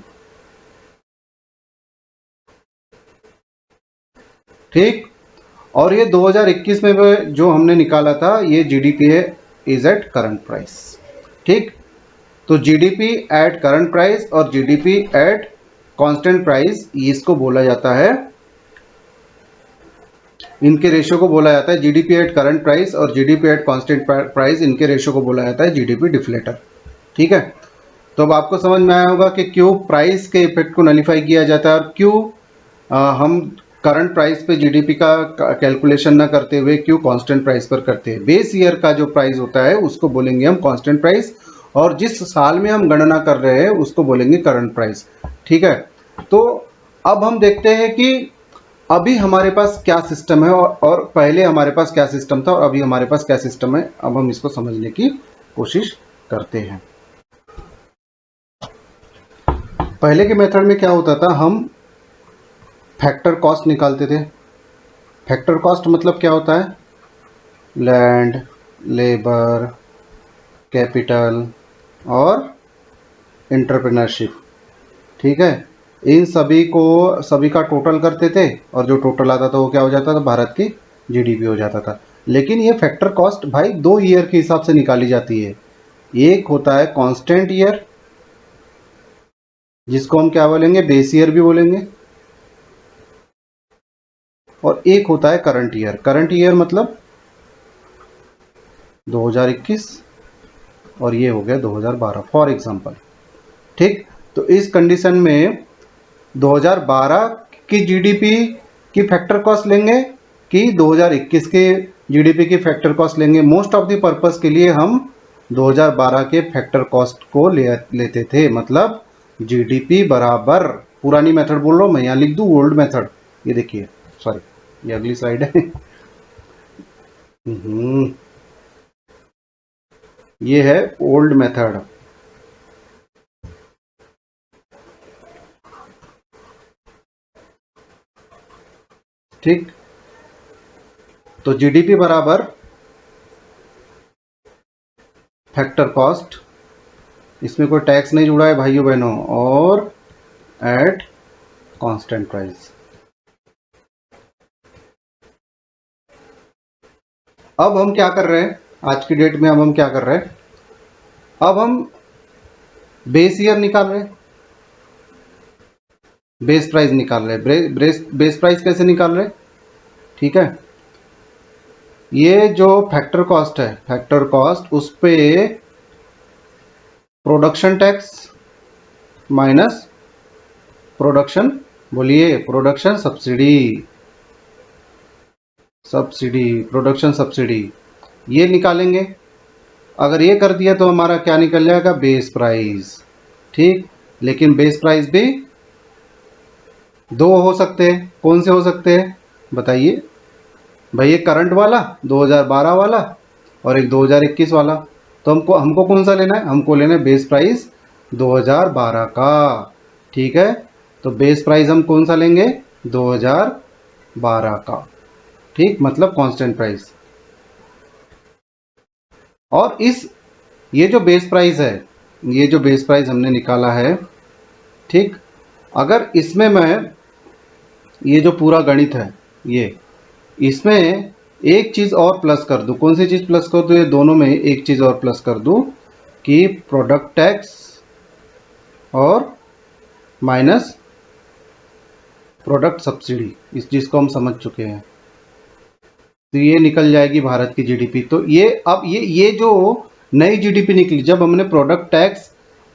ठीक, और ये 2021 में जो हमने निकाला था, ये जीडीपी है इज एट करंट प्राइस। ठीक, तो जीडीपी एट करंट प्राइस और जीडीपी एट कांस्टेंट प्राइस, इसको बोला जाता है, इनके रेशियो को बोला जाता है जीडीपी एट करंट प्राइस और जीडीपी एट कांस्टेंट प्राइस, इनके रेशियो को बोला जाता है जीडीपी डिफ्लेटर। ठीक है, तो अब आपको समझ में आया होगा कि क्यों प्राइस के इफेक्ट को नलीफाई किया जाता है और क्यों हम करंट प्राइस पे जीडीपी का कैलकुलेशन ना करते हुए क्यों कांस्टेंट प्राइस पर करते हैं। बेस ईयर का जो प्राइस होता है उसको बोलेंगे हम कांस्टेंट प्राइस, और जिस साल में हम गणना कर रहे हैं उसको बोलेंगे करंट प्राइस। ठीक है, तो अब हम देखते हैं कि अभी हमारे पास क्या सिस्टम है और पहले हमारे पास क्या सिस्टम था और अभी हमारे पास क्या सिस्टम है। अब हम इसको समझने की कोशिश करते हैं। पहले के मेथड में क्या होता था, हम फैक्टर कॉस्ट निकालते थे। फैक्टर कॉस्ट मतलब क्या होता है, लैंड, लेबर, कैपिटल और एंटरप्रेन्योरशिप। ठीक है, इन सभी का टोटल करते थे और जो टोटल आता था वो क्या हो जाता था, भारत की जीडीपी हो जाता था। लेकिन ये फैक्टर कॉस्ट भाई 2 ईयर के हिसाब से निकाली जाती है। एक होता है कांस्टेंट ईयर, जिसको हम क्या बोलेंगे, बेस ईयर भी बोलेंगे, और एक होता है करंट ईयर। करंट ईयर मतलब 2021 और ये हो गया 2012 फॉर एग्जांपल। ठीक, तो इस कंडीशन में 2012 की जीडीपी की फैक्टर कॉस्ट लेंगे कि 2021 के जीडीपी की फैक्टर कॉस्ट लेंगे। मोस्ट ऑफ द पर्पस के लिए हम 2012 के फैक्टर कॉस्ट को लेते थे। मतलब जीडीपी बराबर, पुरानी मेथड बोल रहा हूँ मैं, यहाँ लिख दूँ ओल्ड मेथड, ये देखिए, सॉरी ये अगली स्लाइड है। ये है ओल्ड मेथड। ठीक, तो जीडीपी बराबर फैक्टर कॉस्ट, इसमें कोई टैक्स नहीं जुड़ा है भाइयों बहनों, और एट कांस्टेंट प्राइस। अब हम क्या कर रहे हैं आज की डेट में, अब हम क्या कर रहे हैं, अब हम बेस ईयर निकाल रहे हैं, बेस प्राइस निकाल रहे हैं। बेस प्राइस कैसे निकाल रहे हैं, ठीक है, ये जो फैक्टर कॉस्ट है, फैक्टर कॉस्ट, उस पे प्रोडक्शन टैक्स माइनस प्रोडक्शन, बोलिए प्रोडक्शन सब्सिडी, प्रोडक्शन सब्सिडी, ये निकालेंगे। अगर ये कर दिया तो हमारा क्या निकल जाएगा, बेस प्राइस। ठीक, लेकिन बेस प्राइस भी दो हो सकते हैं, कौन से हो सकते हैं बताइए भाई, एक करंट वाला 2012 वाला और एक 2021 वाला। तो हमको कौन सा लेना है, हमको लेना है बेस प्राइस 2012 का। ठीक है, तो बेस प्राइस हम कौन सा लेंगे, 2012 का। ठीक, मतलब कांस्टेंट प्राइस। और ये जो बेस प्राइस है, ये जो बेस प्राइस हमने निकाला है, ठीक, अगर इसमें मैं ये जो पूरा गणित है, ये इसमें एक चीज और प्लस कर दूं, कौन सी चीज प्लस कर दूं, ये दोनों में एक चीज और प्लस कर दूं कि प्रोडक्ट टैक्स और माइनस प्रोडक्ट सब्सिडी, इस चीज को हम समझ चुके हैं, तो ये निकल जाएगी भारत की जीडीपी। तो ये अब ये जो नई जीडीपी निकली, जब हमने प्रोडक्ट टैक्स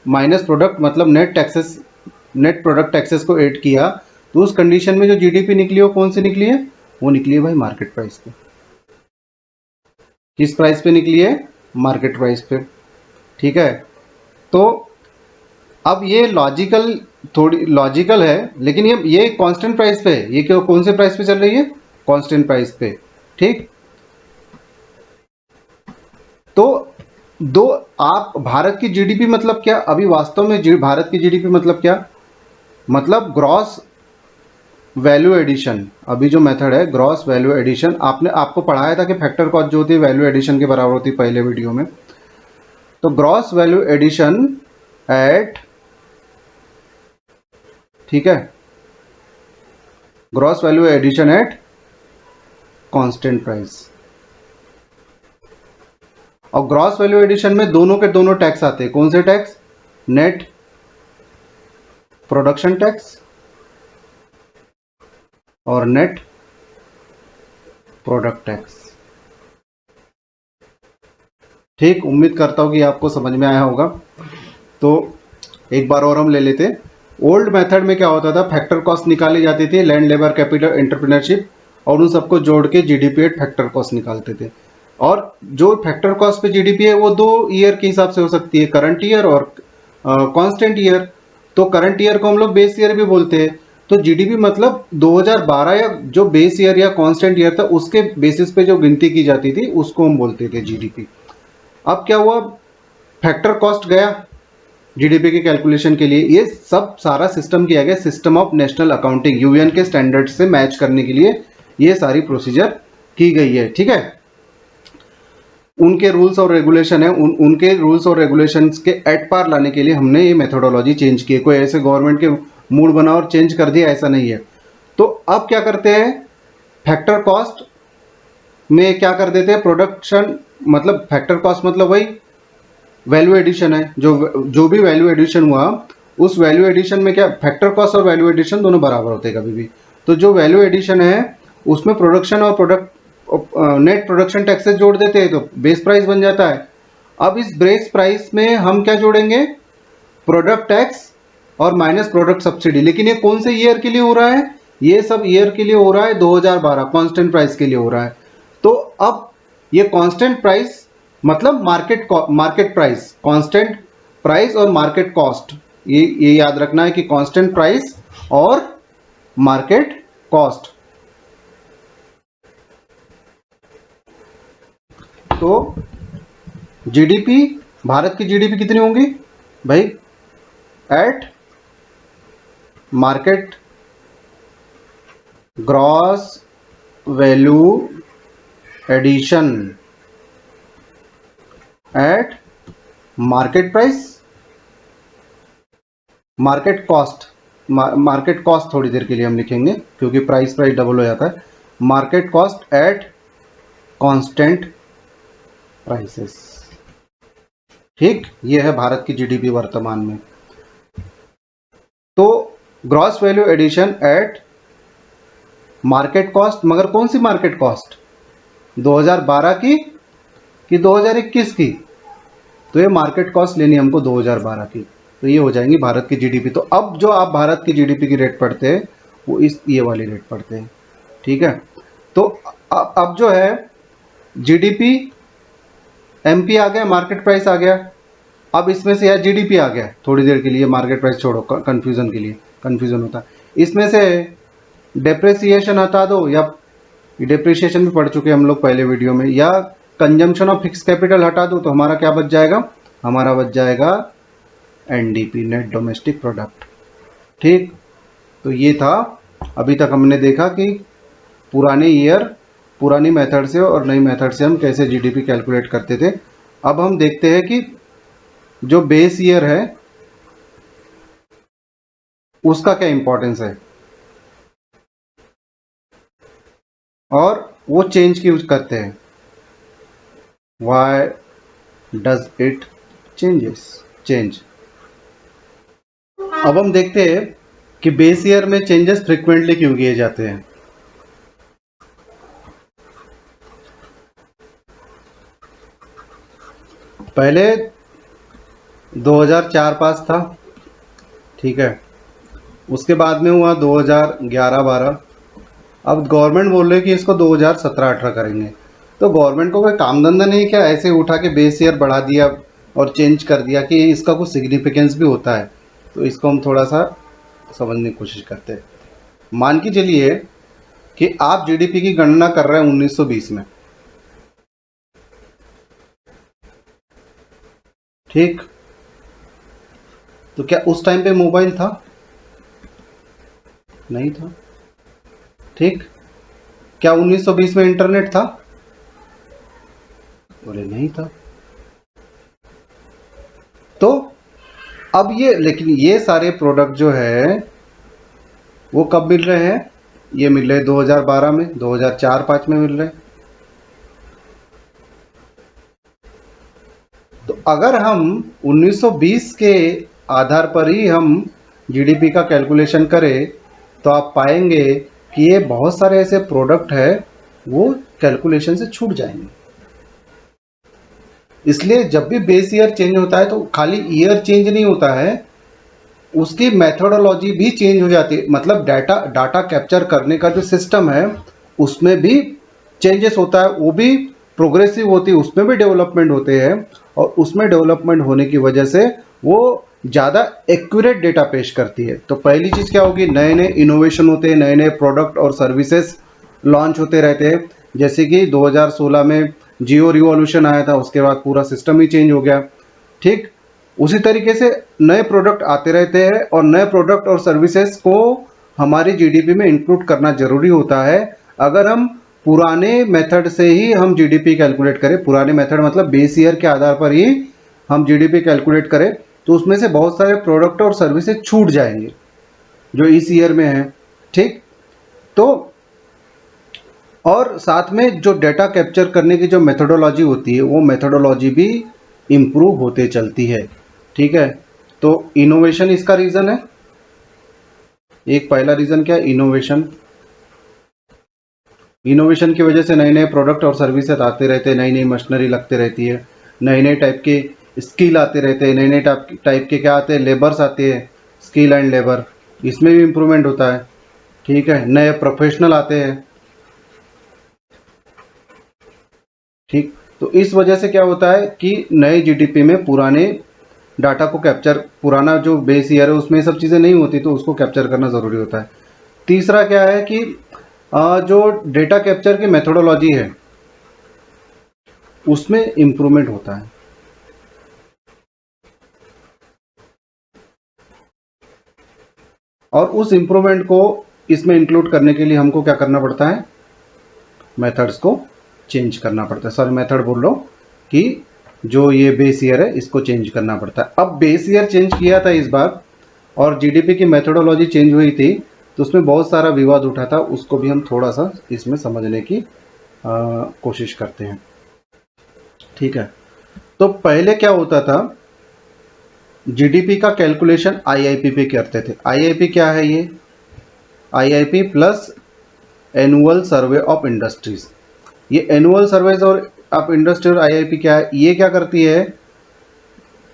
माइनस प्रोडक्ट मतलब net taxes, net product taxes को ऐड किया, तो उस कंडीशन में जो जीडीपी निकली वो कौन सी निकली है, वो निकली है भाई मार्केट प्राइस पे। किस प्राइस पे निकली है, मार्केट प्राइस पे। ठीक है, तो अब ये लॉजिकल, थोड़ी लॉजिकल है, लेकिन ये कांस्टेंट प्राइस पे है, ये क्यों, कौन से प्राइस पे चल रही है, कांस्टेंट प्राइस पे। ठीक, तो दो, आप भारत की जीडीपी मतलब क्या, अभी वास्तव में भारत की जीडीपी मतलब क्या, मतलब ग्रॉस वैल्यू एडिशन। अभी जो मेथड है ग्रॉस वैल्यू एडिशन, आपको पढ़ाया था कि फैक्टर कॉस्ट जो होती है वैल्यू एडिशन के बराबर होती है पहले वीडियो में। तो ग्रॉस वैल्यू एडिशन एट, ठीक है, gross value addition at constant price. और ग्रॉस वैल्यू एडिशन में दोनों के दोनों टैक्स आते हैं, कौन से टैक्स, नेट प्रोडक्शन टैक्स और नेट प्रोडक्ट टैक्स। ठीक, उम्मीद करता हूं कि आपको समझ में आया होगा। तो एक बार और हम ले लेते। ओल्ड मेथड में क्या होता था, फैक्टर कॉस्ट निकाली जाती थी, लैंड लेबर कैपिटल एंटरप्रेन्योरशिप, और उन सबको जोड़ के जीडीपी एट फैक्टर कॉस्ट निकालते थे। और जो फैक्टर कॉस्ट पे जीडीपी है वो 2 ईयर के हिसाब से हो सकती है, करंट ईयर और कांस्टेंट ईयर। तो करंट ईयर को हम लोग बेस ईयर भी बोलते हैं। तो जीडीपी मतलब 2012 या जो बेस ईयर या कांस्टेंट ईयर था उसके बेसिस पे जो गिनती की जाती थी उसको हम बोलते थे जीडीपी। अब क्या हुआ, फैक्टर कॉस्ट गया जीडीपी के कैलकुलेशन के लिए, ये सब सारा सिस्टम किया गया system of national accounting, UN के स्टैंडर्ड से मैच करने के लिए ये सारी प्रोसीजर की गई है। ठीक है, उनके रूल्स और रेगुलेशन है, उनके रूल्स और रेगुलेशंस के एट पार लाने के लिए हमने ये मेथोडोलॉजी चेंज की है। कोई ऐसे गवर्नमेंट के मूड बना और चेंज कर दिया, ऐसा नहीं है। तो अब क्या करते हैं, फैक्टर कॉस्ट में क्या कर देते हैं, प्रोडक्शन मतलब फैक्टर कॉस्ट मतलब वही वैल्यू एडिशन है, जो भी वैल्यू एडिशन हुआ उस वैल्यू एडिशन में क्या, फैक्टर कॉस्ट और वैल्यू एडिशन दोनों बराबर होते हैं कभी भी। तो जो वैल्यू एडिशन है उसमें प्रोडक्शन और प्रोडक्ट नेट प्रोडक्शन टैक्सेस जोड़ देते हैं, तो बेस प्राइस बन जाता है। अब इस बेस प्राइस में हम क्या जोड़ेंगे, प्रोडक्ट टैक्स और माइनस प्रोडक्ट सब्सिडी। लेकिन ये कौन से ईयर के लिए हो रहा है, ये सब ईयर के लिए हो रहा है, 2012 कांस्टेंट प्राइस के लिए हो रहा है। तो अब ये कांस्टेंट प्राइस मतलब मार्केट प्राइस, कांस्टेंट प्राइस और मार्केट कॉस्ट, ये याद रखना है कि कांस्टेंट प्राइस और मार्केट कॉस्ट। तो जीडीपी, भारत की जीडीपी कितनी होंगी भाई? At market gross value addition at market price, market cost, market cost थोड़ी देर के लिए हम लिखेंगे क्योंकि प्राइस डबल हो जाता है। Market cost at constant prices. ठीक, ये है भारत की जीडीपी वर्तमान में। तो gross value addition at market cost, मगर कौन सी मार्केट कॉस्ट? 2012 की कि 2021 की? तो ये मार्केट कॉस्ट लेनी हमको 2012 की, तो ये हो जाएंगी भारत की जीडीपी। तो अब जो आप भारत की जीडीपी की रेट पढ़ते हैं वो ये वाली रेट पढ़ते हैं। ठीक है, तो अब जो है जीडीपी, एमपी आ गया, मार्केट प्राइस आ गया। अब इसमें से यार जीडीपी आ गया, थोड़ी देर के लिए मार्केट प्राइस छोड़ो, कंफ्यूजन के लिए, कंफ्यूजन होता है। इसमें से डेप्रिसिएशन हटा दो, या डेप्रिसिएशन भी पढ़ चुके हैं हम लोग पहले वीडियो में, या कंजम्पशन ऑफ फिक्स कैपिटल हटा दो, तो हमारा क्या बच जाएगा? हमारा बच जाएगा एनडीपी, नेट डोमेस्टिक प्रोडक्ट। ठीक, तो ये था, अभी तक हमने देखा कि पुराने ईयर, पुरानी मेथड से और नई मेथड से हम कैसे जीडीपी कैलकुलेट करते थे। अब हम देखते हैं कि जो बेस ईयर है उसका क्या इंपॉर्टेंस है और वो चेंज क्यों करते हैं। Why does it change. अब हम देखते हैं कि बेस ईयर में चेंजेस फ्रिक्वेंटली क्यों किए जाते हैं। पहले 2004-5 था, ठीक है, उसके बाद में हुआ 2011-12। अब गवर्नमेंट बोल रही है कि इसको 2017-18 करेंगे। तो गवर्नमेंट को कोई काम धंधा नहीं क्या, ऐसे उठा के बेस ईयर बढ़ा दिया और चेंज कर दिया कि इसका कुछ सिग्निफिकेंस भी होता है। तो इसको हम थोड़ा सा समझने की कोशिश करते हैं। मान के चलिए कि आप जीडीपी की गणना कर रहे हैं 1920 में, ठीक, तो क्या उस टाइम पे मोबाइल था? नहीं था। ठीक, क्या 1920 में इंटरनेट था? बोले नहीं था। तो अब ये, लेकिन ये सारे प्रोडक्ट जो है वो कब मिल रहे हैं? ये मिल रहे हैं 2012 में, 2004-5 में मिल रहे हैं। तो अगर हम 1920 के आधार पर ही हम जीडीपी का कैलकुलेशन करें तो आप पाएंगे कि ये बहुत सारे ऐसे प्रोडक्ट है वो कैलकुलेशन से छूट जाएंगे। इसलिए जब भी बेस ईयर चेंज होता है तो खाली ईयर चेंज नहीं होता है, उसकी मेथोडोलॉजी भी चेंज हो जाती है। मतलब डाटा कैप्चर करने का जो सिस्टम है उसमें भी चेंजेस होता है, वो भी प्रोग्रेसिव होती है, उसमें भी डेवलपमेंट होते हैं। और उसमें डेवलपमेंट होने की वजह से वो ज़्यादा एक्यूरेट डेटा पेश करती है। तो पहली चीज़ क्या होगी, नए नए इनोवेशन होते हैं, नए नए प्रोडक्ट और सर्विसेज लॉन्च होते रहते हैं। जैसे कि 2016 में जियो रिवॉल्यूशन आया था, उसके बाद पूरा सिस्टम ही चेंज हो गया। ठीक, उसी तरीके से नए प्रोडक्ट आते रहते हैं और नए प्रोडक्ट और सर्विसेज को हमारी जीडीपी में इंक्लूड करना जरूरी होता है। अगर हम पुराने मेथड से ही हम जीडीपी कैलकुलेट करें, पुराने मेथड मतलब बेस ईयर के आधार पर ही हम जीडीपी कैलकुलेट करें, तो उसमें से बहुत सारे प्रोडक्ट और सर्विसेज छूट जाएंगे जो इस ईयर में है। ठीक, तो और साथ में जो डेटा कैप्चर करने की जो मेथोडोलॉजी होती है वो मेथोडोलॉजी भी इम्प्रूव होते चलती है। ठीक है, तो इनोवेशन इसका रीजन है। एक पहला रीजन क्या है, इनोवेशन। इनोवेशन की वजह से नए नए प्रोडक्ट और सर्विसेज आते रहते हैं, नई नई मशीनरी लगते रहती है, नए नए टाइप के स्किल आते रहते हैं, नए नए टाइप के क्या आते हैं, लेबर्स आते हैं, स्किल एंड लेबर, इसमें भी इम्प्रूवमेंट होता है। ठीक है, नए प्रोफेशनल आते हैं। ठीक, तो इस वजह से क्या होता है कि नए जीडीपी में पुराने डाटा को कैप्चर, पुराना जो बेस ईयर है उसमें ये सब चीज़ें नहीं होती, तो उसको कैप्चर करना ज़रूरी होता है। तीसरा क्या है कि जो डेटा कैप्चर की मेथोडोलॉजी है उसमें इम्प्रूवमेंट होता है। और उस इम्प्रूवमेंट को इसमें इंक्लूड करने के लिए हमको क्या करना पड़ता है, मेथड्स को चेंज करना पड़ता है। सॉरी, मेथड बोल रहा हूँ कि जो ये बेस ईयर है इसको चेंज करना पड़ता है। अब बेस ईयर चेंज किया था इस बार और जीडीपी की मेथोडोलॉजी चेंज हुई थी, तो उसमें बहुत सारा विवाद उठा था, उसको भी हम थोड़ा सा इसमें समझने की कोशिश करते हैं। ठीक है, तो पहले क्या होता था, जीडीपी का कैलकुलेशन आईआईपी पे करते थे। आईआईपी क्या है, ये IIP plus annual survey of industries. ये एनुअल सर्वेज और ऑफ इंडस्ट्री और आईआईपी क्या है, ये क्या करती है,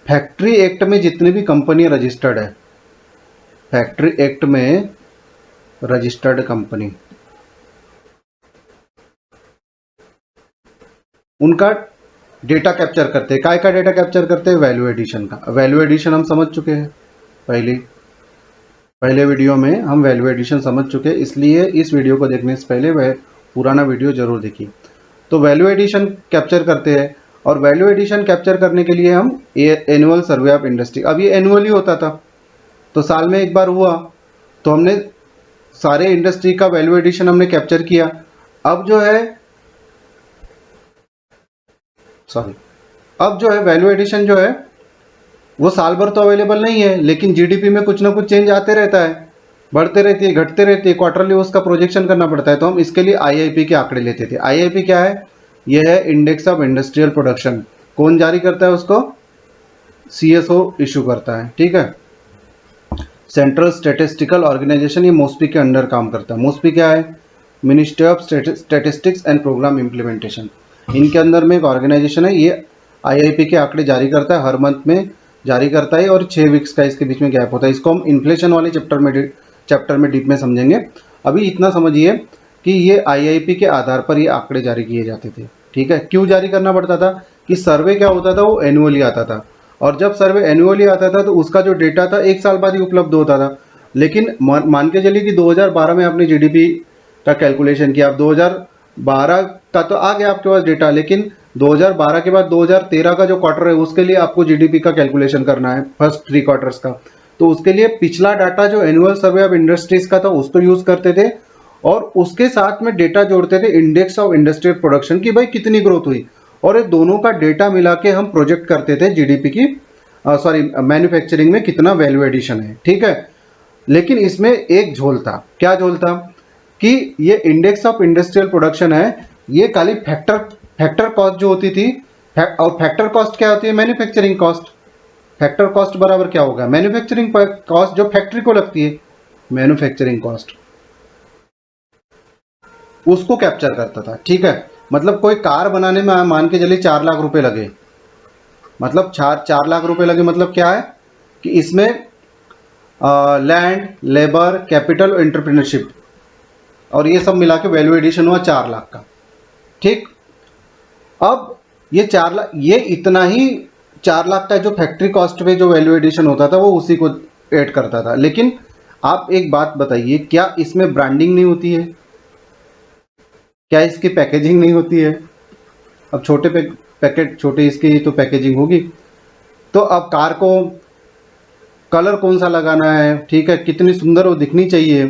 फैक्ट्री एक्ट में जितनी भी कंपनी रजिस्टर्ड है, फैक्ट्री एक्ट में रजिस्टर्ड कंपनी, उनका डेटा कैप्चर करते हैं। काय का डेटा कैप्चर करते हैं, वैल्यू एडिशन का। वैल्यू एडिशन हम समझ चुके हैं, पहले वीडियो में हम वैल्यू एडिशन समझ चुके हैं, इसलिए इस वीडियो को देखने से पहले वह पुराना वीडियो जरूर देखिए। तो वैल्यू एडिशन कैप्चर करते हैं, और वैल्यू एडिशन कैप्चर करने के लिए हम एनुअल सर्वे ऑफ इंडस्ट्री, अब ये एनुअली होता था तो साल में एक बार हुआ, तो हमने सारे इंडस्ट्री का वैल्यू एडिशन हमने कैप्चर किया। अब जो है वैल्यू एडिशन जो है वो साल भर तो अवेलेबल नहीं है, लेकिन जीडीपी में कुछ ना कुछ चेंज आते रहता है, बढ़ते रहती है, घटते रहती है, क्वार्टरली उसका प्रोजेक्शन करना पड़ता है। तो हम इसके लिए आईआईपी के आंकड़े लेते थे। आईआईपी क्या है, यह है इंडेक्स ऑफ इंडस्ट्रियल प्रोडक्शन। कौन जारी करता है उसको, सीएसओ इशू करता है। ठीक है, सेंट्रल स्टैटिस्टिकल ऑर्गेनाइजेशन, ये मोस्पी के अंडर काम करता है। मोस्पी क्या है, ministry of statistics and programme implementation. इनके अंदर में एक ऑर्गेनाइजेशन है, ये आईआईपी के आंकड़े जारी करता है, हर मंथ में जारी करता है, और 6 वीक्स का इसके बीच में गैप होता है। इसको हम इन्फ्लेशन वाले चैप्टर में डीप में समझेंगे। अभी इतना समझिए कि ये आईआईपी के आधार पर ये आंकड़े जारी किए जाते थे। ठीक है, क्यों जारी करना पड़ता था कि सर्वे क्या होता था, वो एनुअली आता था, और जब सर्वे एनुअली आता था तो उसका जो डेटा था एक साल बाद ही उपलब्ध होता था। लेकिन मान के चलिए कि 2012 में आपने जीडीपी का कैलकुलेशन किया, अब 2012 का तो आ गया आपके पास डेटा, लेकिन 2012 के बाद 2013 का जो क्वार्टर है उसके लिए आपको जीडीपी का कैलकुलेशन करना है, फर्स्ट 3 क्वार्टर्स का। तो उसके लिए पिछला डाटा जो एनुअल सर्वे ऑफ इंडस्ट्रीज का था उसको यूज करते थे, और उसके साथ में डेटा जोड़ते थे इंडेक्स ऑफ इंडस्ट्रियल प्रोडक्शन की, भाई कितनी ग्रोथ हुई, और ये दोनों का डेटा मिला के हम प्रोजेक्ट करते थे जीडीपी की, मैन्युफैक्चरिंग में कितना वैल्यू एडिशन है। ठीक है, लेकिन इसमें एक झोल था। क्या झोल था कि ये इंडेक्स ऑफ इंडस्ट्रियल प्रोडक्शन है, ये खाली फैक्टर कॉस्ट जो होती थी, और फैक्टर कॉस्ट क्या होती है, मैन्युफैक्चरिंग कॉस्ट। फैक्टर कॉस्ट बराबर क्या होगा, मैन्युफैक्चरिंग कॉस्ट जो फैक्ट्री को लगती है, मैन्युफैक्चरिंग कॉस्ट, उसको कैप्चर करता था। ठीक है, मतलब कोई कार बनाने में मान के चलिए 4 लाख रुपए लगे, मतलब 4 लाख रुपए लगे, मतलब क्या है कि इसमें लैंड, लेबर, कैपिटल, एंटरप्रेन्योरशिप और ये सब मिला के वैल्यू एडिशन हुआ 4 लाख का। ठीक, अब ये 4 लाख, ये इतना ही 4 लाख का जो फैक्ट्री कॉस्ट पे जो वैल्यू एडिशन होता था वो उसी को ऐड करता था। लेकिन आप एक बात बताइए, क्या इसमें ब्रांडिंग नहीं होती है, क्या इसकी पैकेजिंग नहीं होती है? अब छोटे पैकेट, छोटे इसकी तो पैकेजिंग होगी। तो अब कार को कलर कौन सा लगाना है, ठीक है, कितनी सुंदर वो दिखनी चाहिए,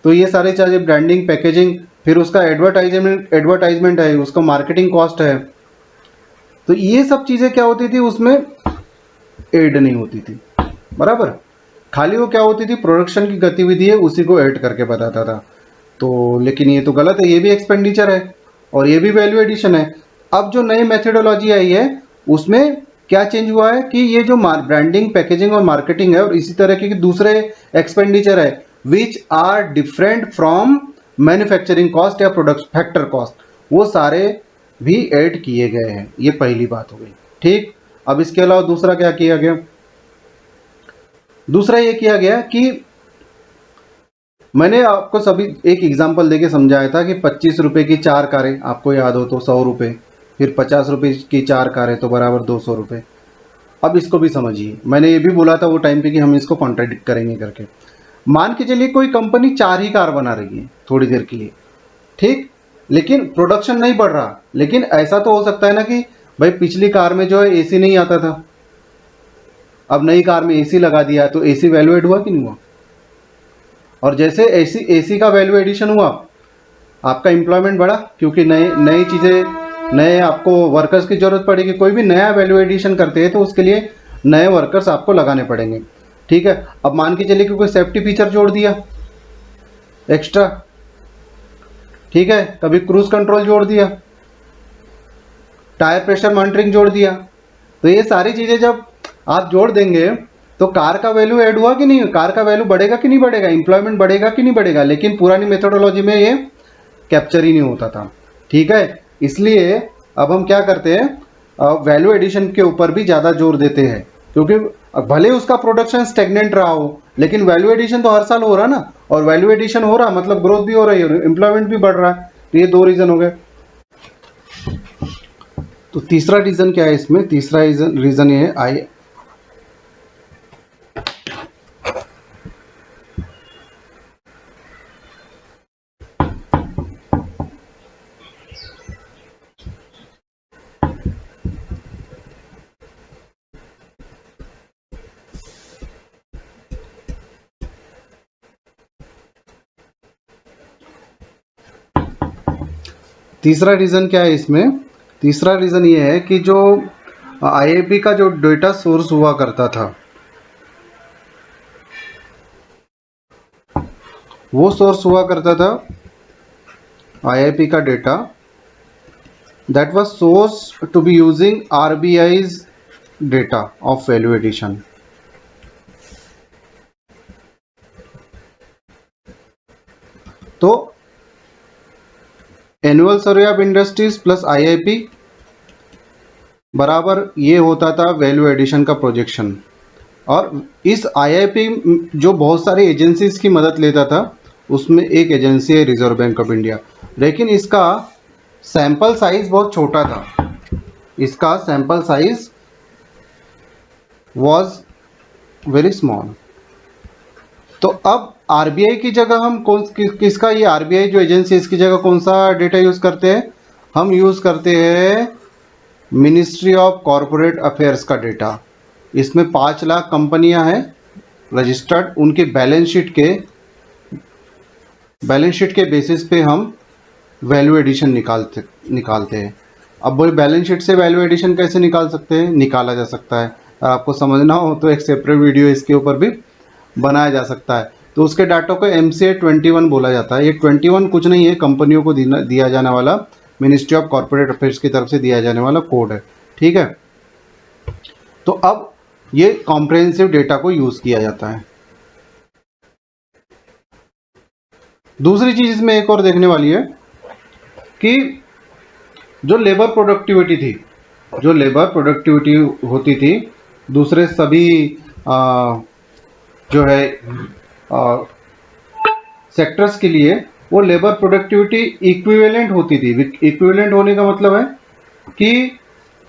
तो ये सारे चार्जेस, ब्रांडिंग, पैकेजिंग, फिर उसका एडवर्टाइजमेंट है, उसका मार्केटिंग कॉस्ट है, तो ये सब चीज़ें क्या होती थी उसमें ऐड नहीं होती थी, बराबर। खाली वो क्या होती थी, प्रोडक्शन की गतिविधि है उसी को ऐड करके बताता था। तो लेकिन ये तो गलत है, ये भी एक्सपेंडिचर है और ये भी वैल्यू एडिशन है। अब जो नई मेथोडोलॉजी आई है उसमें क्या चेंज हुआ है कि ये जो ब्रांडिंग, पैकेजिंग और मार्केटिंग है और इसी तरह के दूसरे एक्सपेंडिचर है which are different from manufacturing cost या प्रोडक्ट फैक्टर कॉस्ट, वो सारे भी ऐड किए गए हैं। ये पहली बात हो गई। ठीक, अब इसके अलावा दूसरा क्या किया गया, दूसरा ये किया गया कि मैंने आपको सभी एक एग्जांपल देके समझाया था कि 25 रुपए की 4 कारें, आपको याद हो तो 100 रुपए, फिर 50 रुपये की 4 कारें तो बराबर 200 रुपये। अब इसको भी समझिए, मैंने ये भी बोला था वो टाइम पे कि हम इसको कॉन्ट्राडिक्ट करेंगे करके। मान के चलिए कोई कंपनी 4 ही कार बना रही है थोड़ी देर के लिए, ठीक, लेकिन प्रोडक्शन नहीं बढ़ रहा। लेकिन ऐसा तो हो सकता है ना कि भाई पिछली कार में जो है एसी नहीं आता था, अब नई कार में एसी लगा दिया, तो एसी वैल्यू एड हुआ कि नहीं हुआ? और जैसे एसी एसी का वैल्यू एडिशन हुआ, आपका एम्प्लॉयमेंट बढ़ा, क्योंकि नए नई चीज़ें, नए आपको वर्कर्स की जरूरत पड़ेगी। कोई भी नया वैल्यू एडिशन करते हैं तो उसके लिए नए वर्कर्स आपको लगाने पड़ेंगे, ठीक है। अब मान के चलिए कि कोई सेफ्टी फीचर जोड़ दिया एक्स्ट्रा, ठीक है, कभी क्रूज कंट्रोल जोड़ दिया, टायर प्रेशर मॉनिटरिंग जोड़ दिया, तो ये सारी चीज़ें जब आप जोड़ देंगे तो कार का वैल्यू ऐड हुआ कि नहीं? कार का वैल्यू बढ़ेगा कि नहीं बढ़ेगा? एम्प्लॉयमेंट बढ़ेगा कि नहीं बढ़ेगा? लेकिन पुरानी मेथोडोलॉजी में ये कैप्चर ही नहीं होता था, ठीक है। इसलिए अब हम क्या करते हैं, वैल्यू एडिशन के ऊपर भी ज़्यादा जोर देते हैं, क्योंकि भले उसका प्रोडक्शन स्टेगनेंट रहा हो, लेकिन वैल्यू एडिशन तो हर साल हो रहा ना, और वैल्यू एडिशन हो रहा मतलब ग्रोथ भी हो रही है, एम्प्लॉयमेंट भी बढ़ रहा है। तो ये 2 रीज़न हो गए। तो तीसरा रीज़न क्या है इसमें? तीसरा रीज़न ये है तीसरा रीज़न क्या है इसमें? तीसरा रीज़न ये है कि जो आईआईपी का जो डेटा सोर्स हुआ करता था, वो सोर्स हुआ करता था आईआईपी का data, that was source to be using RBI's data of value addition. तो annual survey of industries plus IIP बराबर ये होता था वैल्यू एडिशन का प्रोजेक्शन। और इस आईआईपी जो बहुत सारी एजेंसीज की मदद लेता था, उसमें एक एजेंसी है रिजर्व बैंक ऑफ इंडिया, लेकिन इसका सैंपल साइज बहुत छोटा था। इसका sample size was very small. तो अब आरबीआई की जगह हम किसका, ये आरबीआई जो एजेंसी है इसकी जगह कौन सा डेटा यूज करते हैं? हम यूज करते हैं मिनिस्ट्री ऑफ कॉरपोरेट अफेयर्स का डेटा। इसमें 5 लाख कंपनियां हैं रजिस्टर्ड, उनके बैलेंस शीट के बेसिस पे हम वैल्यू एडिशन निकालते हैं। अब वो बैलेंस शीट से वैल्यू एडिशन कैसे निकाल सकते हैं? निकाला जा सकता है। अगर आपको समझना हो तो एक सेपरेट वीडियो इसके ऊपर भी बनाया जा सकता है। तो उसके डाटा को MCA 21 बोला जाता है। ये 21 कुछ नहीं है, कंपनियों को दिया जाने वाला, मिनिस्ट्री ऑफ कॉर्पोरेट अफेयर्स की तरफ से दिया जाने वाला कोड है, ठीक है। तो अब ये कॉम्प्रिहेंसिव डेटा को यूज किया जाता है। दूसरी चीज इसमें एक और देखने वाली है कि जो लेबर प्रोडक्टिविटी होती थी दूसरे सभी जो है सेक्टर्स के लिए, वो लेबर प्रोडक्टिविटी इक्विवेलेंट होती थी। इक्विवेलेंट होने का मतलब है कि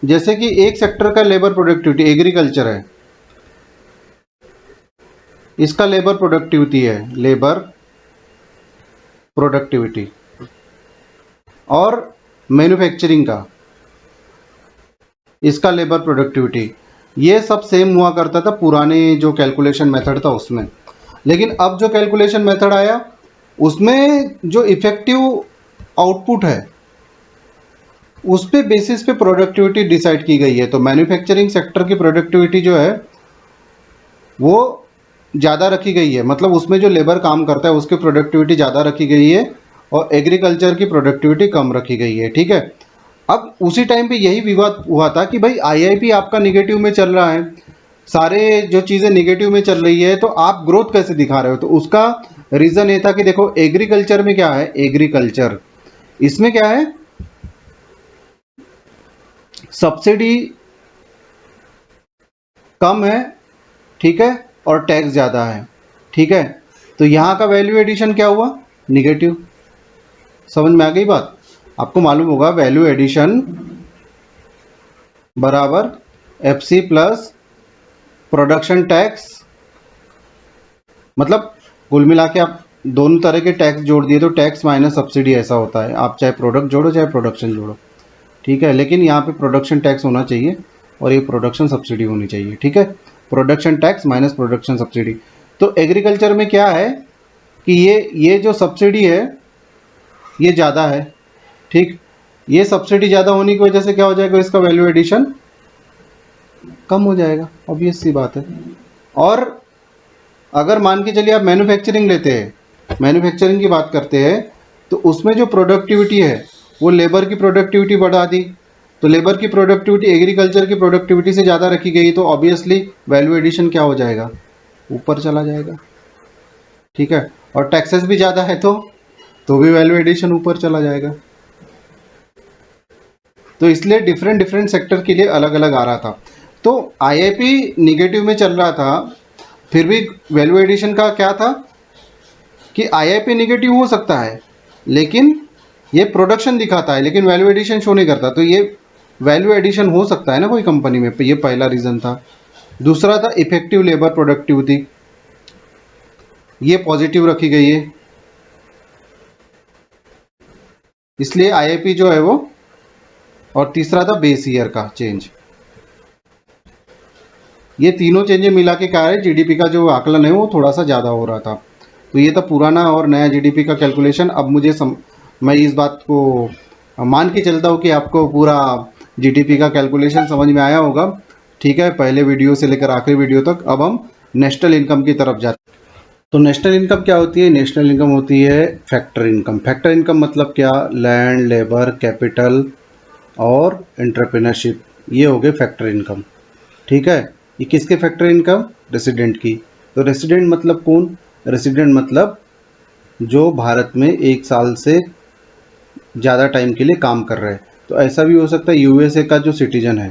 जैसे कि एक सेक्टर का लेबर प्रोडक्टिविटी, एग्रीकल्चर है, इसका लेबर प्रोडक्टिविटी और मैन्युफैक्चरिंग का इसका लेबर प्रोडक्टिविटी, ये सब सेम हुआ करता था पुराने जो कैलकुलेशन मेथड था उसमें। लेकिन अब जो कैलकुलेशन मेथड आया उसमें जो इफेक्टिव आउटपुट है उस पे बेसिस पे प्रोडक्टिविटी डिसाइड की गई है। तो मैन्युफैक्चरिंग सेक्टर की प्रोडक्टिविटी जो है वो ज़्यादा रखी गई है, मतलब उसमें जो लेबर काम करता है उसकी प्रोडक्टिविटी ज़्यादा रखी गई है और एग्रीकल्चर की प्रोडक्टिविटी कम रखी गई है, ठीक है। अब उसी टाइम पे यही विवाद हुआ था कि भाई आईआईपी आपका निगेटिव में चल रहा है, सारे जो चीज़ें निगेटिव में चल रही है, तो आप ग्रोथ कैसे दिखा रहे हो? तो उसका रीज़न ये था कि देखो एग्रीकल्चर में क्या है, एग्रीकल्चर इसमें क्या है, सब्सिडी कम है, ठीक है, और टैक्स ज़्यादा है, ठीक है। तो यहाँ का वैल्यू एडिशन क्या हुआ? निगेटिव। समझ में आ गई बात? आपको मालूम होगा वैल्यू एडिशन बराबर एफसी प्लस प्रोडक्शन टैक्स, मतलब कुल मिला के आप दोनों तरह के टैक्स जोड़ दिए तो टैक्स माइनस सब्सिडी ऐसा होता है। आप चाहे प्रोडक्ट जोड़ो चाहे प्रोडक्शन जोड़ो, ठीक है, लेकिन यहाँ पे प्रोडक्शन टैक्स होना चाहिए और ये प्रोडक्शन सब्सिडी होनी चाहिए, ठीक है। Production tax minus production subsidy. तो एग्रीकल्चर में क्या है कि ये जो सब्सिडी है ये ज़्यादा है, ठीक। ये सब्सिडी ज़्यादा होने की वजह से क्या हो जाएगा, इसका वैल्यू एडिशन कम हो जाएगा, ऑब्वियस सी बात है। और अगर मान के चलिए आप मैन्युफैक्चरिंग लेते हैं, मैन्युफैक्चरिंग की बात करते हैं, तो उसमें जो प्रोडक्टिविटी है वो लेबर की प्रोडक्टिविटी बढ़ा दी, तो लेबर की प्रोडक्टिविटी एग्रीकल्चर की प्रोडक्टिविटी से ज़्यादा रखी गई, तो ऑब्वियसली वैल्यू एडिशन क्या हो जाएगा, ऊपर चला जाएगा, ठीक है। और टैक्सेस भी ज़्यादा है तो भी वैल्यू एडिशन ऊपर चला जाएगा। तो इसलिए डिफरेंट डिफरेंट सेक्टर के लिए अलग अलग आ रहा था। तो आईआईपी निगेटिव में चल रहा था, फिर भी वैल्यू एडिशन का क्या था कि आईआईपी निगेटिव हो सकता है लेकिन ये प्रोडक्शन दिखाता है लेकिन वैल्यू एडिशन शो नहीं करता, तो ये वैल्यू एडिशन हो सकता है ना कोई कंपनी में, ये पहला रीज़न था। दूसरा था इफेक्टिव लेबर प्रोडक्टिविटी, ये पॉजिटिव रखी गई है, इसलिए आईआईपी जो है वो। और तीसरा था बेस ईयर का चेंज। ये तीनों चेंजेस मिला के क्या है, जीडीपी का जो आकलन है वो थोड़ा सा ज़्यादा हो रहा था। तो ये था पुराना और नया जीडीपी का कैलकुलेशन। अब मुझे मैं इस बात को मान के चलता हूँ कि आपको पूरा जीडीपी का कैलकुलेशन समझ में आया होगा, ठीक है, पहले वीडियो से लेकर आखिरी वीडियो तक। अब हम नेशनल इनकम की तरफ जाते हैं। तो नेशनल इनकम क्या होती है, नेशनल इनकम होती है फैक्टर इनकम। फैक्टर इनकम मतलब क्या, लैंड, लेबर, कैपिटल और एंटरप्रेन्योरशिप, ये हो गए फैक्टर इनकम, ठीक है। ये किसके फैक्टर इनकम, रेसिडेंट की। तो रेसिडेंट मतलब कौन, रेसिडेंट मतलब जो भारत में 1 साल से ज़्यादा टाइम के लिए काम कर रहे हैं। तो ऐसा भी हो सकता है यूएसए का जो सिटीजन है,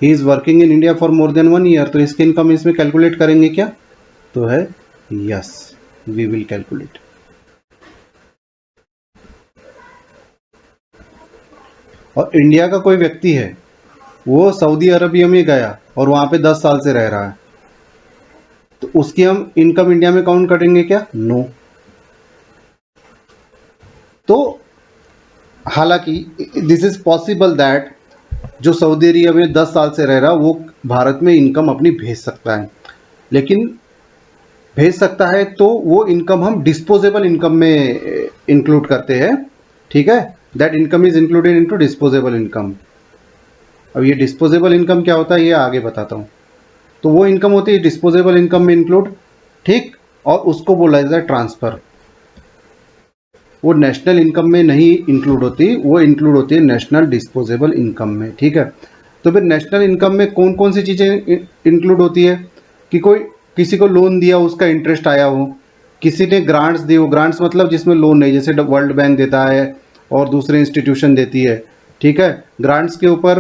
he is working in India for more than 1 year, तो इसकी इनकम इसमें कैलकुलेट करेंगे क्या, तो है यस, वी विल कैलकुलेट। और इंडिया का कोई व्यक्ति है, वो सऊदी अरबिया में गया और वहाँ पे 10 साल से रह रहा है, तो उसकी हम इनकम इंडिया में काउंट करेंगे क्या, नो। तो हालांकि दिस इज पॉसिबल दैट जो सऊदी अरबिया में 10 साल से रह रहा वो भारत में इनकम अपनी भेज सकता है, लेकिन भेज सकता है तो वो इनकम हम डिस्पोजेबल इनकम में इंक्लूड करते हैं, ठीक है। That income is included into disposable income. अब ये डिस्पोजेबल इनकम क्या होता है ये आगे बताता हूँ। तो वो इनकम होती है डिस्पोजेबल इनकम में इंक्लूड, ठीक, और उसको बोला जाता है ट्रांसफर। वो नेशनल इनकम में नहीं इंक्लूड होती, वो इंक्लूड होती है नेशनल डिस्पोजेबल इनकम में, ठीक है। तो फिर नेशनल इनकम में कौन कौन सी चीज़ें इंक्लूड होती है कि कोई किसी को लोन दिया उसका इंटरेस्ट आया हो, किसी ने ग्रांट्स दी हो, ग्रांट्स मतलब जिसमें लोन नहीं, जैसे वर्ल्ड बैंक देता है और दूसरे इंस्टीट्यूशन देती है, ठीक है। ग्रांट्स के ऊपर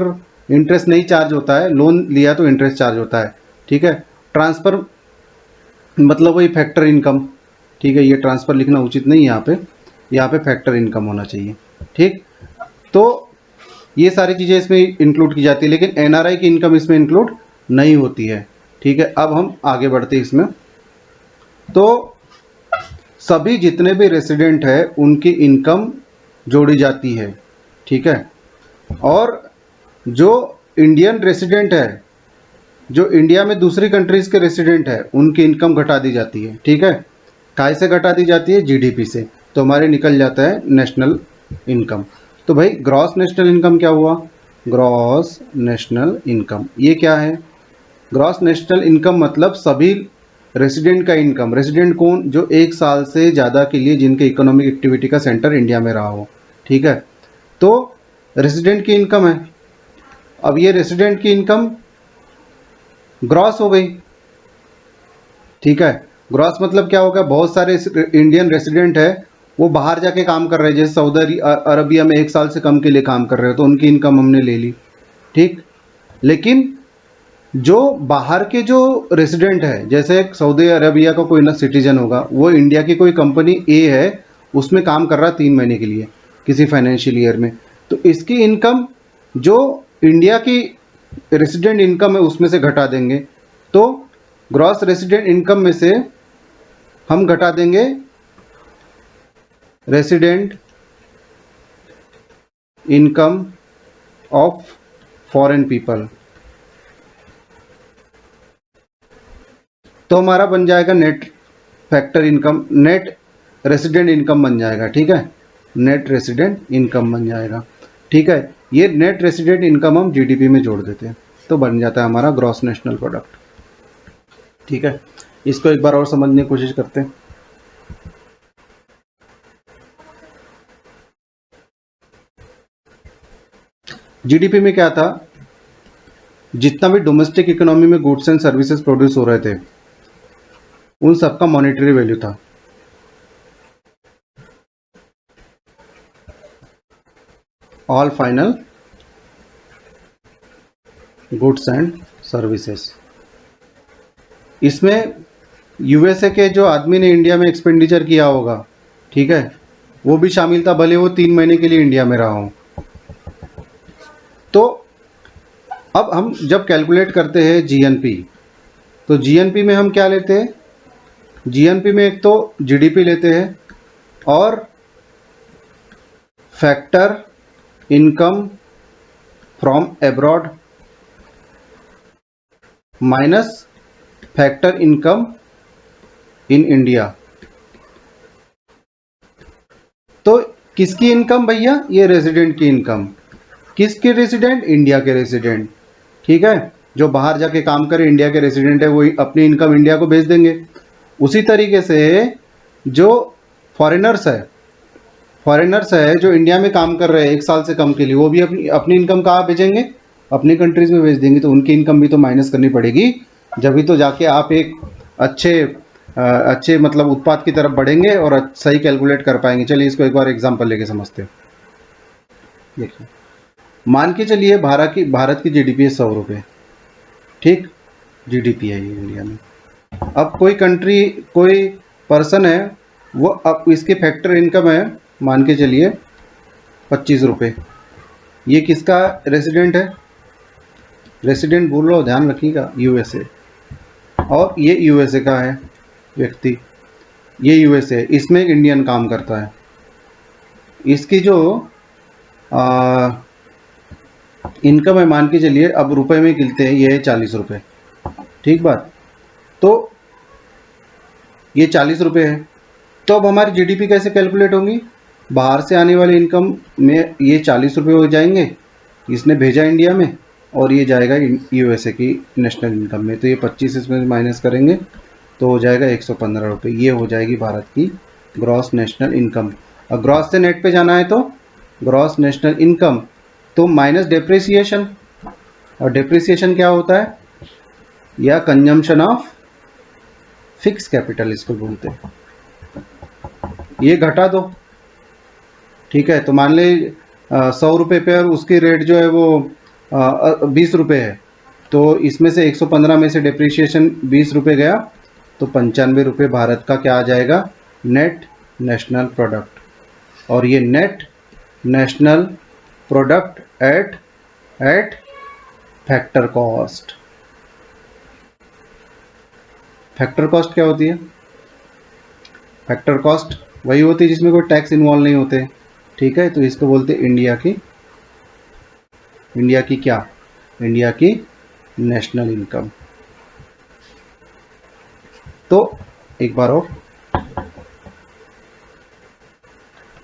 इंटरेस्ट नहीं चार्ज होता है, लोन लिया तो इंटरेस्ट चार्ज होता है, ठीक है। ट्रांसफ़र मतलब वही फैक्टर इनकम, ठीक है, ये ट्रांसफ़र लिखना उचित नहीं है यहाँ पे फैक्टर इनकम होना चाहिए, ठीक। तो ये सारी चीज़ें इसमें इंक्लूड की जाती है, लेकिन एनआरआई की इनकम इसमें इंक्लूड नहीं होती है, ठीक है। अब हम आगे बढ़ते हैं इसमें। तो सभी जितने भी रेसिडेंट है उनकी इनकम जोड़ी जाती है, ठीक है। और जो इंडियन रेसिडेंट है, जो इंडिया में दूसरी कंट्रीज़ के रेसिडेंट है, उनकी इनकम घटा दी जाती है, ठीक है। काय से घटा दी जाती है, जीडीपी से। तो हमारे निकल जाता है नेशनल इनकम। तो भाई ग्रॉस नेशनल इनकम क्या हुआ, ग्रॉस नेशनल इनकम ये क्या है, ग्रॉस नेशनल इनकम मतलब सभी रेसिडेंट का इनकम। रेसिडेंट कौन, जो 1 साल से ज़्यादा के लिए जिनके इकोनॉमिक एक्टिविटी का सेंटर इंडिया में रहा हो, ठीक है। तो रेसिडेंट की इनकम है। अब ये रेसिडेंट की इनकम ग्रॉस हो गई, ठीक है। ग्रॉस मतलब क्या होगा, बहुत सारे इंडियन रेसिडेंट है वो बाहर जाके काम कर रहे हैं, जैसे सऊदी अरबिया में 1 साल से कम के लिए काम कर रहे हो, तो उनकी इनकम हमने ले ली, ठीक। लेकिन जो बाहर के जो रेसिडेंट है, जैसे सऊदी अरबिया का कोई ना सिटीजन होगा, वो इंडिया की कोई कंपनी ए है उसमें काम कर रहा है 3 महीने के लिए किसी फाइनेंशियल ईयर में, तो इसकी इनकम जो इंडिया की रेसिडेंट इनकम है उसमें से घटा देंगे, तो ग्रॉस रेसिडेंट इनकम में से हम घटा देंगे resident income of foreign people, तो हमारा बन जाएगा net factor income, net resident income बन जाएगा। ठीक है, नेट रेसिडेंट इनकम बन जाएगा। ठीक है, ये नेट रेसिडेंट इनकम हम जीडीपी में जोड़ देते हैं तो बन जाता है हमारा ग्रॉस नेशनल प्रोडक्ट। ठीक है, इसको एक बार और समझने की कोशिश करते हैं। जीडीपी में क्या था, जितना भी डोमेस्टिक इकोनॉमी में गुड्स एंड सर्विसेज प्रोड्यूस हो रहे थे उन सबका मॉनेटरी वैल्यू था। All final goods and services. इसमें यूएसए के जो आदमी ने इंडिया में एक्सपेंडिचर किया होगा, ठीक है, वो भी शामिल था, भले वो 3 महीने के लिए इंडिया में रहा हो। तो अब हम जब कैलकुलेट करते हैं जीएनपी, तो जीएनपी में हम क्या लेते हैं, जीएनपी में एक तो जीडीपी लेते हैं और factor income from abroad minus factor income in India. तो किसकी इनकम भैया, ये रेजिडेंट की इनकम। किसके रेजिडेंट, इंडिया के रेजिडेंट। ठीक है, जो बाहर जाके काम करे इंडिया के रेजिडेंट है, वो अपनी इनकम इंडिया को भेज देंगे। उसी तरीके से जो फॉरेनर्स है जो इंडिया में काम कर रहे हैं 1 साल से कम के लिए, वो भी अपनी इनकम कहाँ भेजेंगे, अपनी कंट्रीज में भेज देंगे। तो उनकी इनकम भी तो माइनस करनी पड़ेगी, जब भी तो जाके आप एक अच्छे मतलब उत्पाद की तरफ बढ़ेंगे और सही कैलकुलेट कर पाएंगे। चलिए इसको एक बार एग्जांपल लेके समझते हैं। देखिए, मान के चलिए भारत की जीडीपी है 100 रुपये। ठीक, जीडीपी है ये इंडिया में। अब कोई पर्सन है, वो अब इसके फैक्टर इनकम है मान के चलिए 25 रुपये। ये किसका रेसिडेंट है, रेसिडेंट बोल लो, ध्यान रखिएगा, यूएसए। और ये यूएसए का है व्यक्ति, ये यूएसए, इसमें एक इंडियन काम करता है। इसकी जो इनकम है मान के चलिए, अब रुपए में गिनते हैं, ये है 40 रुपये। ठीक बात, तो ये 40 रुपये है। तो अब हमारी जीडीपी कैसे कैलकुलेट होंगी, बाहर से आने वाली इनकम में ये 40 रुपये हो जाएंगे, इसने भेजा इंडिया में, और ये जाएगा यूएसए की नेशनल इनकम में। तो ये 25 इसमें माइनस करेंगे तो हो जाएगा 115 रुपये। ये हो जाएगी भारत की ग्रॉस नेशनल इनकम। और ग्रॉस से नेट पे जाना है तो ग्रॉस नेशनल इनकम तो माइनस डेप्रिसिएशन, और डेप्रिसिएशन क्या होता है, या कंजम्पशन ऑफ फिक्स कैपिटल इसको बोलते हैं। ये घटा दो, ठीक है, तो मान ले 100 रुपये पे और उसकी रेट जो है वो 20 रुपये है, तो इसमें से 115 में से डेप्रिसिएशन 20 रुपये गया, तो 95 रुपये भारत का क्या आ जाएगा, नेट नेशनल प्रोडक्ट। और ये net national product at factor cost. Factor cost क्या होती है, फैक्टर कॉस्ट वही होती है जिसमें कोई टैक्स इन्वॉल्व नहीं होते। ठीक है, तो इसको बोलते हैं इंडिया की क्या, इंडिया की नेशनल इनकम। तो एक बार और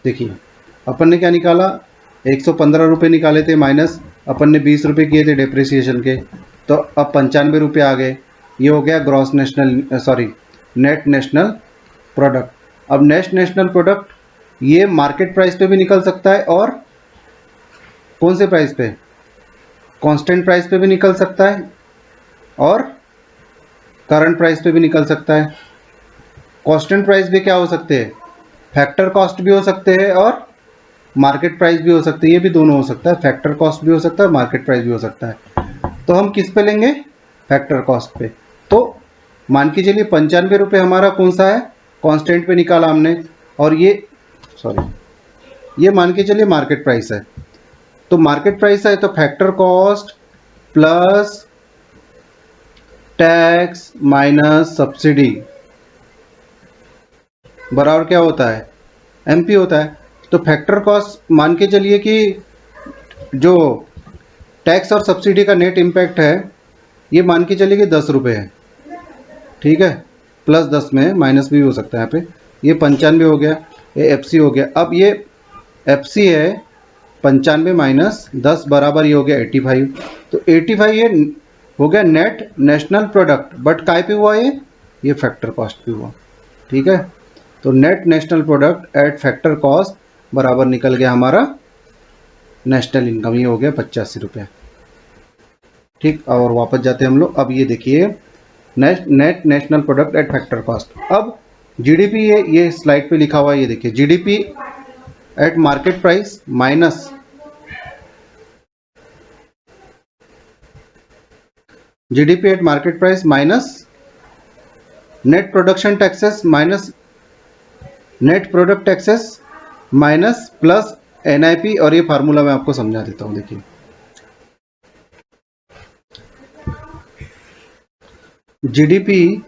देखिए, अपन ने क्या निकाला, 115 रुपये निकाले थे, माइनस अपन ने 20 रुपये किए थे डेप्रिसिएशन के, तो अब 95 रुपये आ गए। ये हो गया gross national net national product. अब नेट नेशनल प्रोडक्ट ये मार्केट प्राइस पे भी निकल सकता है, और कौन से प्राइस पे, कांस्टेंट प्राइस पे भी निकल सकता है, और करंट प्राइस पे भी निकल सकता है। कांस्टेंट प्राइस पे क्या हो सकते हैं, फैक्टर कॉस्ट भी हो सकते हैं और मार्केट प्राइस भी हो सकते हैं। ये भी दोनों हो सकता है, फैक्टर कॉस्ट भी हो सकता है, मार्केट प्राइस भी हो सकता है। तो हम किस पे लेंगे, फैक्टर कॉस्ट पे। तो मान के चलिए 95 रुपये हमारा कौन सा है, कांस्टेंट पे निकाला हमने, और ये मान के चलिए मार्केट प्राइस है। तो मार्केट प्राइस है तो factor cost plus tax minus subsidy बराबर क्या होता है, एमपी होता है। तो फैक्टर कॉस्ट मान के चलिए कि जो टैक्स और सब्सिडी का नेट इम्पैक्ट है ये मान के चलिए कि 10 रुपये है, ठीक है, प्लस 10 में माइनस भी हो सकता है यहाँ पे, ये 95 हो गया, ये एफ सी हो गया। अब ये एफ सी है 95 माइनस 10 बराबर ये हो गया 85। तो 85 ये हो गया नेट नेशनल प्रोडक्ट, बट काय पे हुआ ये फैक्टर कॉस्ट पे हुआ, ठीक है। तो net national product at factor cost बराबर निकल गया हमारा नेशनल इनकम, ये हो गया 85 रुपये, ठीक। और वापस जाते हैं हम लोग। अब ये देखिए net national product at factor cost. अब जीडीपी ये स्लाइड पे लिखा हुआ है, ये देखिए GDP at market price minus GDP at market price minus net production taxes minus net product taxes minus plus NIP. और ये फार्मूला मैं आपको समझा देता हूं, देखिए जीडीपी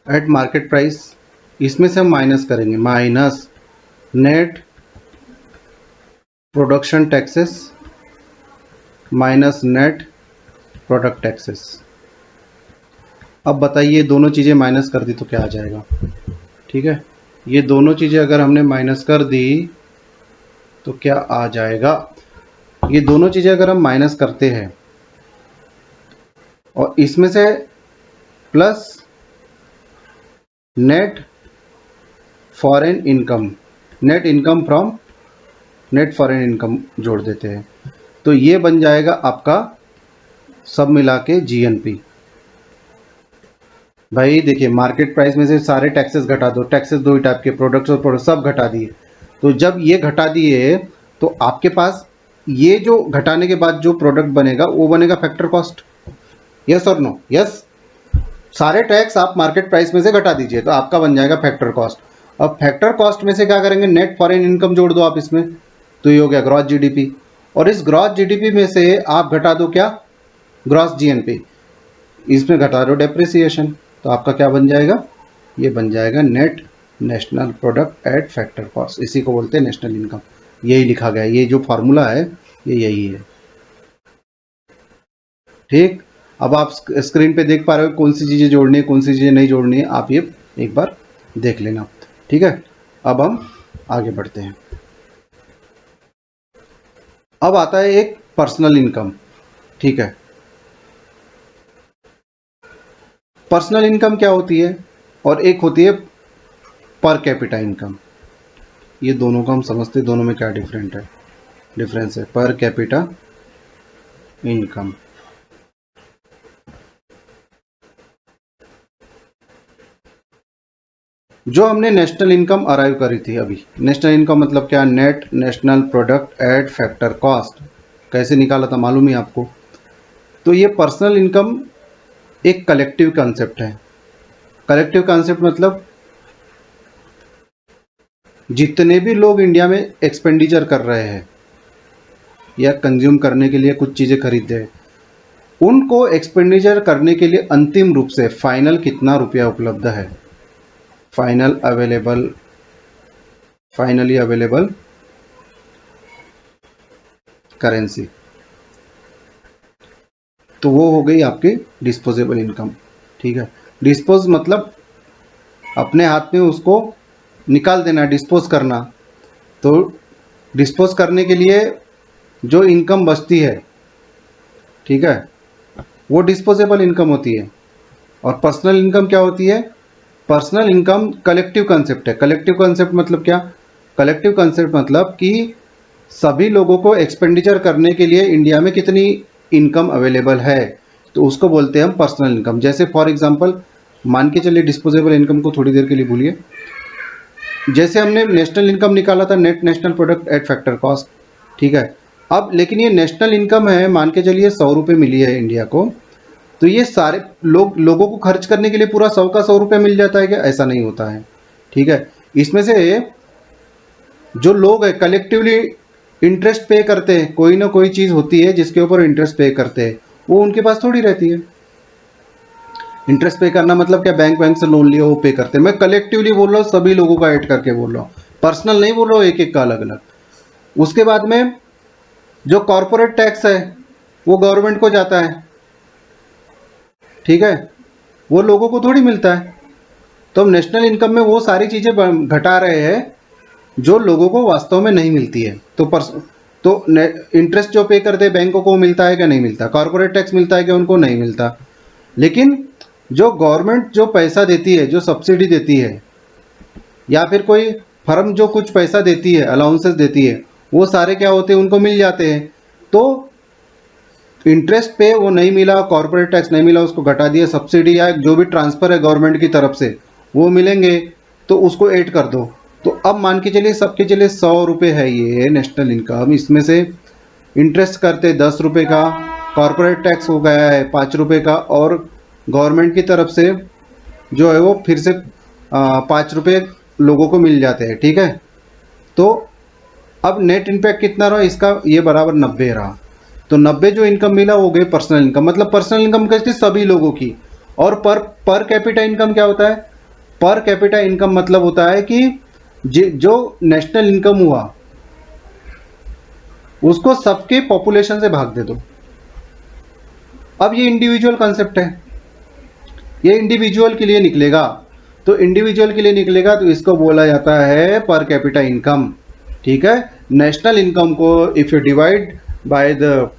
एट मार्केट प्राइस, इसमें से हम माइनस करेंगे minus net production taxes minus net product taxes. अब बताइए दोनों चीज़ें माइनस कर दी तो क्या आ जाएगा, ठीक है। ये दोनों चीज़ें अगर हमने माइनस कर दी तो क्या आ जाएगा, ये दोनों चीज़ें अगर हम माइनस करते हैं और इसमें से plus net foreign income, net income from net foreign income जोड़ देते हैं, तो ये बन जाएगा आपका सब मिला के जीएनपी। भाई देखिए मार्केट प्राइस में से सारे टैक्सेस घटा दो, टैक्सेस दो ही टाइप के, प्रोडक्ट्स और प्रोडक्ट सब घटा दिए। तो जब ये घटा दिए तो आपके पास ये जो घटाने के बाद जो प्रोडक्ट बनेगा वो बनेगा फैक्टर कॉस्ट, यस और नो, यस। सारे टैक्स आप मार्केट प्राइस में से घटा दीजिए तो आपका बन जाएगा फैक्टर कॉस्ट। अब फैक्टर कॉस्ट में से क्या करेंगे, नेट फॉरेन इनकम जोड़ दो आप इसमें, तो ये हो गया ग्रॉस जीडीपी। और इस ग्रॉस जीडीपी में से आप घटा दो क्या, ग्रॉस जीएनपी, इसमें घटा दो डेप्रिसिएशन, तो आपका क्या बन जाएगा, ये बन जाएगा net national product at factor cost. इसी को बोलते हैं नेशनल इनकम, यही लिखा गया है, ये जो फॉर्मूला है ये यही है, ठीक। अब आप स्क्रीन पे देख पा रहे हो कौन सी चीज़ें जोड़नी है कौन सी चीज़ें नहीं जोड़नी है, आप ये एक बार देख लेना, ठीक है। अब हम आगे बढ़ते हैं। अब आता है एक पर्सनल इनकम, ठीक है। पर्सनल इनकम क्या होती है और एक होती है पर कैपिटा इनकम। ये दोनों का हम समझते हैं, दोनों में क्या डिफरेंस है। पर कैपिटा इनकम, जो हमने नेशनल इनकम अराइव करी थी अभी, नेशनल इनकम मतलब क्या, net national product at factor cost, कैसे निकाला था मालूम है आपको। तो ये पर्सनल इनकम एक कलेक्टिव कॉन्सेप्ट है। कलेक्टिव कॉन्सेप्ट मतलब जितने भी लोग इंडिया में एक्सपेंडिचर कर रहे हैं या कंज्यूम करने के लिए कुछ चीज़ें खरीद रहे हैं, उनको एक्सपेंडिचर करने के लिए अंतिम रूप से फाइनल कितना रुपया उपलब्ध है, फाइनली अवेलेबल करेंसी, तो वो हो गई आपकी डिस्पोजेबल इनकम, ठीक है। डिस्पोज मतलब अपने हाथ में उसको निकाल देना, डिस्पोज करना। तो डिस्पोज करने के लिए जो इनकम बचती है, ठीक है, वो डिस्पोजेबल इनकम होती है। और पर्सनल इनकम क्या होती है, पर्सनल इनकम कलेक्टिव कंसेप्ट है। कलेक्टिव कंसेप्ट मतलब क्या, कलेक्टिव कंसेप्ट मतलब कि सभी लोगों को एक्सपेंडिचर करने के लिए इंडिया में कितनी इनकम अवेलेबल है, तो उसको बोलते हैं हम पर्सनल इनकम। जैसे फॉर एग्जांपल मान के चलिए डिस्पोजेबल इनकम को थोड़ी देर के लिए भूलिए, जैसे हमने नेशनल इनकम निकाला था net national product at factor cost, ठीक है। अब लेकिन ये नेशनल इनकम है, मान के चलिए 100 रुपये मिली है इंडिया को, तो ये सारे लोगों को खर्च करने के लिए पूरा 100 का 100 रुपये मिल जाता है क्या, ऐसा नहीं होता है, ठीक है। इसमें से जो लोग है कलेक्टिवली इंटरेस्ट पे करते हैं, कोई ना कोई चीज होती है जिसके ऊपर इंटरेस्ट पे करते हैं, वो उनके पास थोड़ी रहती है। इंटरेस्ट पे करना मतलब क्या, बैंक से लोन लिया वो पे करते हैं। मैं कलेक्टिवली बोल रहा हूँ, सभी लोगों का ऐड करके बोल रहा हूँ, पर्सनल नहीं बोल रहा हूँ एक एक का अलग अलग। उसके बाद में जो कॉरपोरेट टैक्स है वो गवर्नमेंट को जाता है, ठीक है, वो लोगों को थोड़ी मिलता है। तो हम नेशनल इनकम में वो सारी चीजें घटा रहे हैं जो लोगों को वास्तव में नहीं मिलती है। तो इंटरेस्ट जो पे करते हैं बैंकों को मिलता है क्या, नहीं मिलता। कॉर्पोरेट टैक्स मिलता है क्या, उनको नहीं मिलता। लेकिन जो गवर्नमेंट जो पैसा देती है, जो सब्सिडी देती है, या फिर कोई फर्म जो कुछ पैसा देती है, अलाउंसेस देती है, वो सारे क्या होते हैं, उनको मिल जाते हैं। तो इंटरेस्ट पे वो नहीं मिला, कॉर्पोरेट टैक्स नहीं मिला, उसको घटा दिया, सब्सिडी या जो भी ट्रांसफर है गवर्नमेंट की तरफ से वो मिलेंगे, तो उसको ऐड कर दो। तो अब मान के चलिए सबके चलिए 100 रुपये है ये नेशनल इनकम, इसमें से इंटरेस्ट करते 10 रुपये का, कॉर्पोरेट टैक्स हो गया है 5 रुपये का, और गवर्नमेंट की तरफ से जो है वो फिर से 5 रुपये लोगों को मिल जाते हैं, ठीक है। तो अब नेट इम्पैक्ट कितना रहा इसका, ये बराबर 90 रहा। तो 90 जो इनकम मिला वो गई पर्सनल इनकम, मतलब पर्सनल इनकम कैसे, सभी लोगों की। और पर कैपिटा इनकम क्या होता है, पर कैपिटा इनकम मतलब होता है कि जो नेशनल इनकम हुआ उसको सबके पॉपुलेशन से भाग दे दो। अब ये इंडिविजुअल कॉन्सेप्ट है, ये इंडिविजुअल के लिए निकलेगा। तो इंडिविजुअल के लिए निकलेगा तो इसको बोला जाता है पर कैपिटा इनकम, ठीक है। नेशनल इनकम को if you divide by the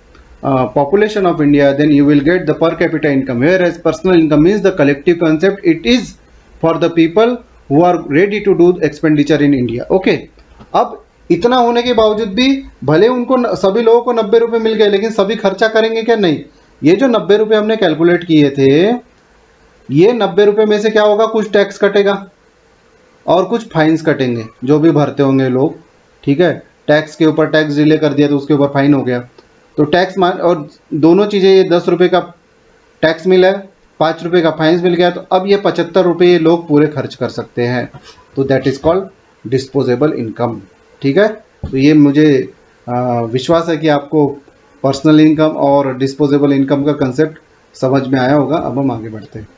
population of India, then you will get the per capita income, whereas personal income means the collective concept, it is for the people who are ready to do expenditure in India, okay। अब इतना होने के बावजूद भी भले उनको सभी लोगों को 90 रुपये मिल गए, लेकिन सभी खर्चा करेंगे क्या, नहीं। ये जो 90 रुपये हमने कैलकुलेट किए थे, ये 90 रुपये में से क्या होगा, कुछ टैक्स कटेगा और कुछ फाइन्स कटेंगे जो भी भरते होंगे लोग, ठीक है। टैक्स के ऊपर टैक्स डिले कर दिया तो उसके ऊपर फाइन हो गया, तो टैक्स मान, और दोनों चीजें, ये 10 रुपये का टैक्स मिला है, 5 रुपये का फाइन्स मिल गया, तो अब ये 75 रुपये ये लोग पूरे खर्च कर सकते हैं। तो that is called disposable income, ठीक है। तो ये मुझे विश्वास है कि आपको पर्सनल इनकम और डिस्पोजेबल इनकम का कंसेप्ट समझ में आया होगा। अब हम आगे बढ़ते हैं।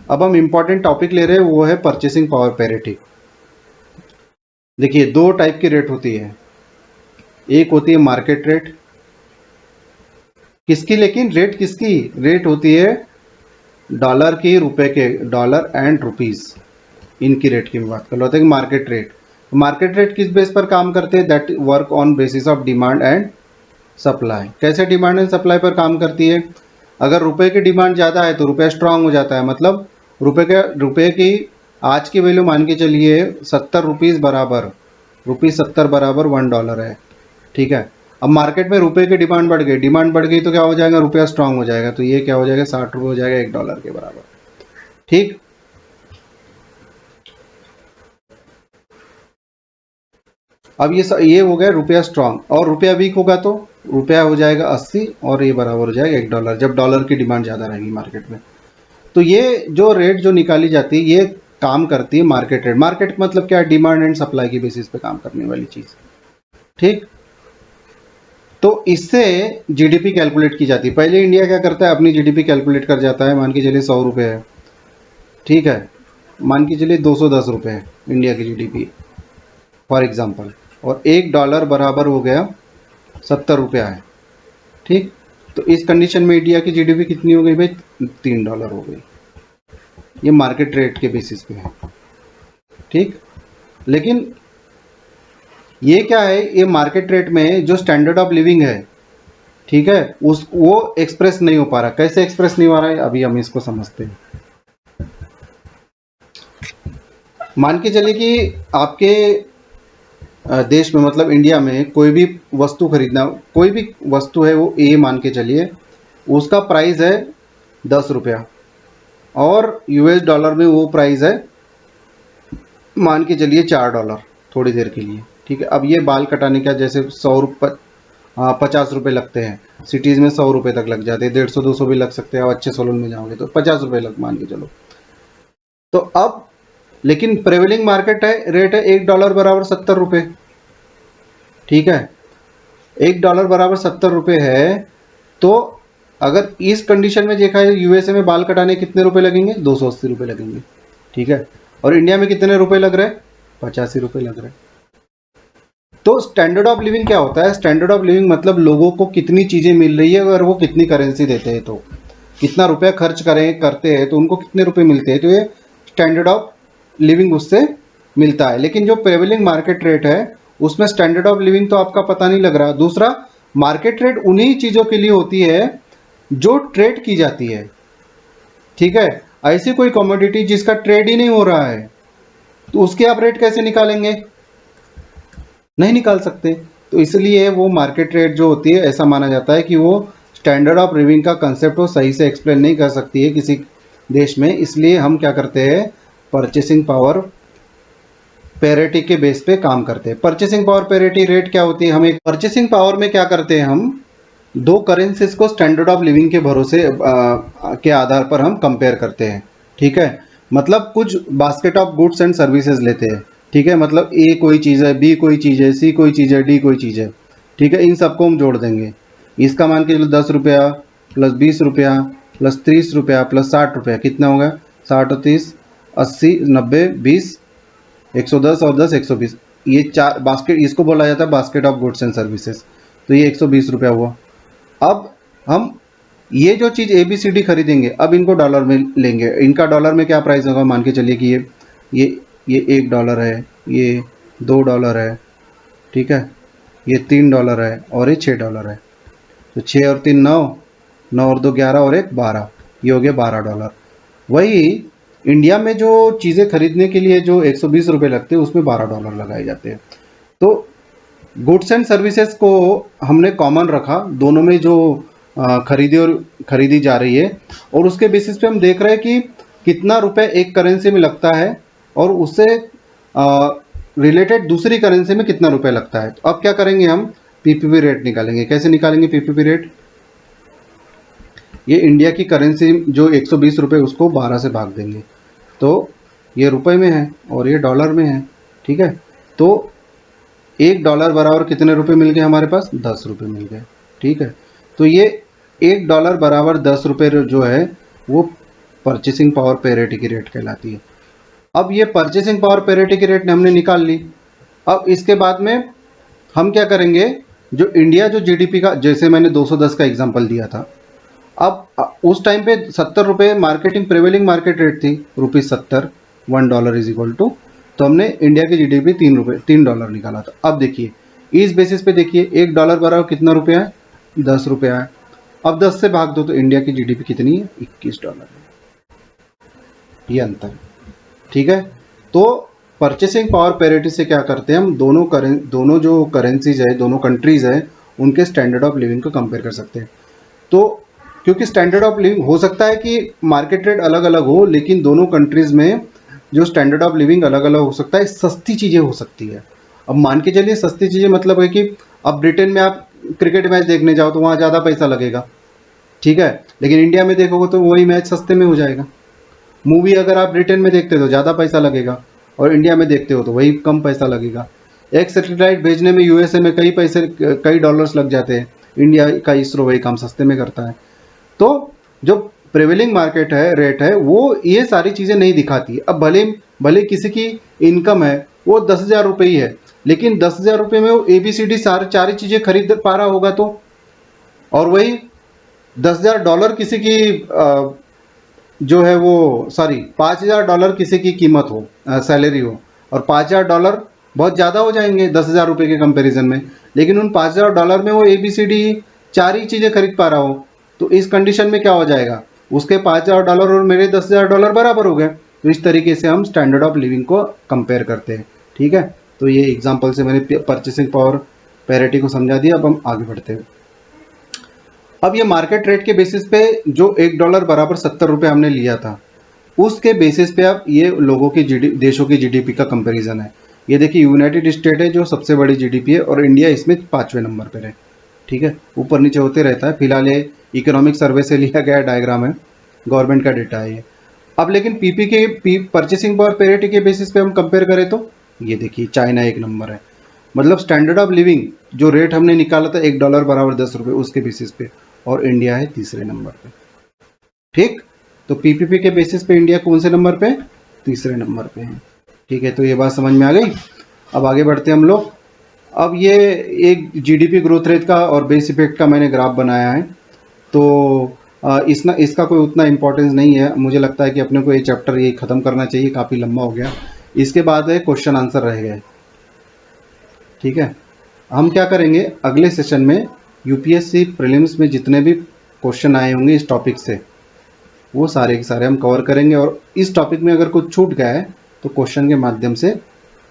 अब हम इंपॉर्टेंट टॉपिक ले रहे हैं, वो है परचेसिंग पावर पैरिटी। देखिए दो टाइप की रेट होती है, एक होती है मार्केट रेट, किसकी, लेकिन रेट किसकी, रेट होती है डॉलर की, रुपए के, डॉलर एंड रुपीस, इनकी रेट की मैं बात कर रहा हूँ। मार्केट रेट, मार्केट रेट किस बेस पर काम करते हैं, that work on basis of demand and supply. कैसे डिमांड एंड सप्लाई पर काम करती है, अगर रुपए की डिमांड ज़्यादा है तो रुपया स्ट्रांग हो जाता है, मतलब रुपए की आज की वैल्यू मान के चलिए 70 रुपीज़ बराबर, ₹70 बराबर $1 है, ठीक है। अब मार्केट में रुपए की डिमांड बढ़ गई तो क्या हो जाएगा, रुपया स्ट्रांग हो जाएगा, तो ये क्या हो जाएगा, 60 रुपये हो जाएगा $1 के बराबर, ठीक। अब ये हो गया रुपया स्ट्रांग, और रुपया वीक होगा तो रुपया हो जाएगा 80 और ये बराबर हो जाएगा $1, जब डॉलर की डिमांड ज़्यादा रहेगी मार्केट में। तो ये जो रेट जो निकाली जाती है ये काम करती है मार्केट रेट। मार्केट मतलब क्या है, डिमांड एंड सप्लाई की बेसिस पे काम करने वाली चीज़, ठीक। तो इससे जीडीपी कैलकुलेट की जाती है। पहले इंडिया क्या करता है, अपनी जीडीपी कैलकुलेट कर जाता है, मान के चलिए 100 रुपये है, ठीक है, मान के चलिए 210 रुपये है इंडिया की जीडीपी फॉर एग्जांपल, और $1 बराबर हो गया 70 रुपया है, ठीक। तो इस कंडीशन में इंडिया की जीडीपी कितनी हो गई भाई, $3 हो गई। ये मार्केट रेट के बेसिस पे है, ठीक। लेकिन ये क्या है, ये मार्केट रेट में जो स्टैंडर्ड ऑफ लिविंग है, ठीक है, वो एक्सप्रेस नहीं हो पा रहा। कैसे एक्सप्रेस नहीं हो रहा है, अभी हम इसको समझते हैं। मान के चलिए कि आपके देश में, मतलब इंडिया में, कोई भी वस्तु खरीदना, कोई भी वस्तु है वो ए मान के चलिए, उसका प्राइस है 10 रुपया, और यूएस डॉलर में वो प्राइस है मान के चलिए $4 थोड़ी देर के लिए, ठीक है। अब ये बाल कटाने का जैसे 50 रुपये लगते हैं, सिटीज़ में 100 रुपये तक लग जाते हैं, 150-200 भी लग सकते हैं, और अच्छे सैलून में जाओगे तो 50 रुपये लग मान के चलो। तो अब लेकिन प्रेवेलिंग मार्केट है, रेट है $1 बराबर 70 रुपये, ठीक है। $1 बराबर 70 रुपये है, तो अगर इस कंडीशन में देखा है यूएसए में बाल कटाने कितने रुपए लगेंगे? 280 रुपये लगेंगे, ठीक है। और इंडिया में कितने रुपए लग रहे हैं? 85 रुपये लग रहे हैं। तो स्टैंडर्ड ऑफ लिविंग क्या होता है? स्टैंडर्ड ऑफ लिविंग मतलब लोगों को कितनी चीजें मिल रही है, अगर वो कितनी करेंसी देते हैं, तो कितना रुपया खर्च करते हैं तो उनको कितने रुपए मिलते हैं, तो ये स्टैंडर्ड ऑफ लिविंग उससे मिलता है। लेकिन जो प्रेवेलिंग मार्केट रेट है उसमें स्टैंडर्ड ऑफ लिविंग तो आपका पता नहीं लग रहा। दूसरा, मार्केट रेट उन्हीं चीजों के लिए होती है जो ट्रेड की जाती है, ठीक है। ऐसी कोई कमोडिटी जिसका ट्रेड ही नहीं हो रहा है, तो उसके आप रेट कैसे निकालेंगे? नहीं निकाल सकते। तो इसलिए वो मार्केट रेट जो होती है, ऐसा माना जाता है कि वो स्टैंडर्ड ऑफ लिविंग का कंसेप्ट वो सही से एक्सप्लेन नहीं कर सकती है किसी देश में। इसलिए हम क्या करते हैं, परचेसिंग पावर पैरिटी के बेस पे काम करते हैं। परचेसिंग पावर पैरिटी रेट क्या होती है? हम एक परचेसिंग पावर में क्या करते हैं, हम दो करेंसीज को स्टैंडर्ड ऑफ लिविंग के भरोसे के आधार पर हम कंपेयर करते हैं, ठीक है। मतलब कुछ basket of goods and services लेते हैं, ठीक है। मतलब ए कोई चीज़ है, बी कोई चीज़ है, सी कोई चीज़ है, डी कोई चीज़ है, ठीक है। इन सबको हम जोड़ देंगे। इसका मान के चलो 10 रुपया प्लस 20 रुपया प्लस 30 रुपया प्लस 60 रुपया, कितना होगा? 60 और 30 80 90 20 110 और 10 120। ये चार बास्केट, इसको बोला जाता है basket of goods and services. तो ये 120 रुपया हुआ। अब हम ये जो चीज़ ए बी सी डी खरीदेंगे, अब इनको डॉलर में लेंगे। इनका डॉलर में क्या प्राइस होगा? मान के चलिए कि ये $1 है, ये $2 है, ठीक है, ये $3 है और ये $6 है। तो 6 और 3 9, 9 और 2 11 और 1 12, ये हो गया $12। वही इंडिया में जो चीज़ें खरीदने के लिए जो 120 रुपये लगते हैं उसमें $12 लगाए जाते हैं। तो गुड्स एंड सर्विसेज को हमने कॉमन रखा, दोनों में जो खरीदी जा रही है, और उसके बेसिस पे हम देख रहे हैं कि कितना रुपए एक करेंसी में लगता है और उससे रिलेटेड दूसरी करेंसी में कितना रुपए लगता है। तो अब क्या करेंगे, हम पीपीपी रेट निकालेंगे। कैसे निकालेंगे पीपीपी रेट? ये इंडिया की करेंसी जो 120 रुपये, उसको 12 से भाग देंगे, तो ये रुपए में है और ये डॉलर में है, ठीक है। तो $1 बराबर कितने रुपए मिल गए हमारे पास? 10 रुपये मिल गए, ठीक है। तो ये $1 बराबर 10 रुपये जो है वो परचेसिंग पावर पैरिटी की रेट कहलाती है। अब ये परचेसिंग पावर पैरिटी की रेट हमने निकाल ली। अब इसके बाद में हम क्या करेंगे, जो इंडिया जो जीडीपी का, जैसे मैंने 210 का एग्जांपल दिया था, अब उस टाइम पे 70 रुपये मार्केटिंग प्रेवेलिंग मार्केट रेट थी, ₹70, $1 इज इक्वल टू, तो हमने इंडिया की जीडीपी $3 निकाला था। अब देखिए इस बेसिस पे देखिए $1 बराबर कितना रुपया है? 10 रुपया है। अब 10 से भाग दो तो इंडिया की जीडीपी कितनी है? $21 है। ये अंतर, ठीक है। तो परचेसिंग पावर पैरिटी से क्या करते हैं हम, दोनों जो करेंसीज है, दोनों कंट्रीज है, उनके स्टैंडर्ड ऑफ लिविंग को कंपेयर कर सकते हैं। तो क्योंकि स्टैंडर्ड ऑफ लिविंग हो सकता है कि मार्केट रेट अलग अलग हो, लेकिन दोनों कंट्रीज में जो स्टैंडर्ड ऑफ लिविंग अलग अलग हो सकता है, सस्ती चीज़ें हो सकती है। अब मान के चलिए सस्ती चीज़ें मतलब है कि अब ब्रिटेन में आप क्रिकेट मैच देखने जाओ तो वहाँ ज़्यादा पैसा लगेगा, ठीक है, लेकिन इंडिया में देखोगे तो वही मैच सस्ते में हो जाएगा। मूवी अगर आप ब्रिटेन में देखते हो तो ज़्यादा पैसा लगेगा और इंडिया में देखते हो तो वही कम पैसा लगेगा। एक सैटेलाइट भेजने में यूएसए में कई डॉलर्स लग जाते हैं, इंडिया का इसरो वही काम सस्ते में करता है। तो जो प्रिवेलिंग मार्केट है रेट है वो ये सारी चीज़ें नहीं दिखाती। अब भले किसी की इनकम है वो 10,000 रुपये ही है, लेकिन 10,000 रुपये में वो ABCD सारी चीज़ें खरीद पा रहा होगा, तो और वही $10,000 किसी की जो है वो $5,000 किसी की कीमत हो, सैलरी हो, और $5,000 बहुत ज़्यादा हो जाएंगे 10,000 रुपये के कंपैरिजन में, लेकिन उन $5,000 में वो ABCD 4 ही चीज़ें खरीद पा रहा हो, तो इस कंडीशन में क्या हो जाएगा, उसके $5,000 और मेरे $10,000 बराबर हो गए। तो इस तरीके से हम स्टैंडर्ड ऑफ लिविंग को कंपेयर करते हैं, ठीक है। तो ये एग्जाम्पल से मैंने परचेसिंग पावर पैरिटी को समझा दिया। अब हम आगे बढ़ते हैं। अब ये मार्केट रेट के बेसिस पे जो $1 बराबर 70 रुपये हमने लिया था, उसके बेसिस पे अब ये लोगों की देशों की जीडीपी का कंपैरिजन है। ये देखिए यूनाइटेड स्टेट है जो सबसे बड़ी जीडीपी है और इंडिया इसमें 5वें नंबर पर है, ठीक है, ऊपर नीचे होते रहता है। फिलहाल ये इकोनॉमिक सर्वे से लिया गया डायग्राम है, गवर्नमेंट का डेटा है ये। अब लेकिन पीपी के परचेसिंग पावर पैरिटी के बेसिस पे हम कंपेयर करें तो ये देखिए चाइना 1 नंबर है। मतलब स्टैंडर्ड ऑफ लिविंग जो रेट हमने निकाला था $1 बराबर 10 रुपये, उसके बेसिस पे, और इंडिया है तीसरे नंबर पे। ठीक, तो पीपीपी के बेसिस पे इंडिया कौन से नंबर पे? तीसरे नंबर पे है। ठीक है, तो ये बात समझ में आ गई। अब आगे बढ़ते हैं हम लोग। अब ये एक जीडीपी ग्रोथ रेट का और बेस इफेक्ट का मैंने ग्राफ बनाया है। तो इसका कोई उतना इम्पोर्टेंस नहीं है, मुझे लगता है कि अपने को ये चैप्टर ये ख़त्म करना चाहिए, काफ़ी लंबा हो गया। इसके बाद है क्वेश्चन आंसर रह गए। ठीक है, हम क्या करेंगे अगले सेशन में, यूपीएससी प्रीलिम्स में जितने भी क्वेश्चन आए होंगे इस टॉपिक से, वो सारे के सारे हम कवर करेंगे, और इस टॉपिक में अगर कुछ छूट गया है तो क्वेश्चन के माध्यम से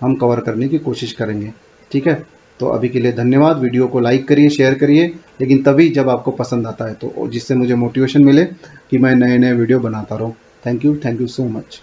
हम कवर करने की कोशिश करेंगे। ठीक है, तो अभी के लिए धन्यवाद। वीडियो को लाइक करिए, शेयर करिए, लेकिन तभी जब आपको पसंद आता है, तो जिससे मुझे मोटिवेशन मिले कि मैं नए नए वीडियो बनाता रहूँ। Thank you so much.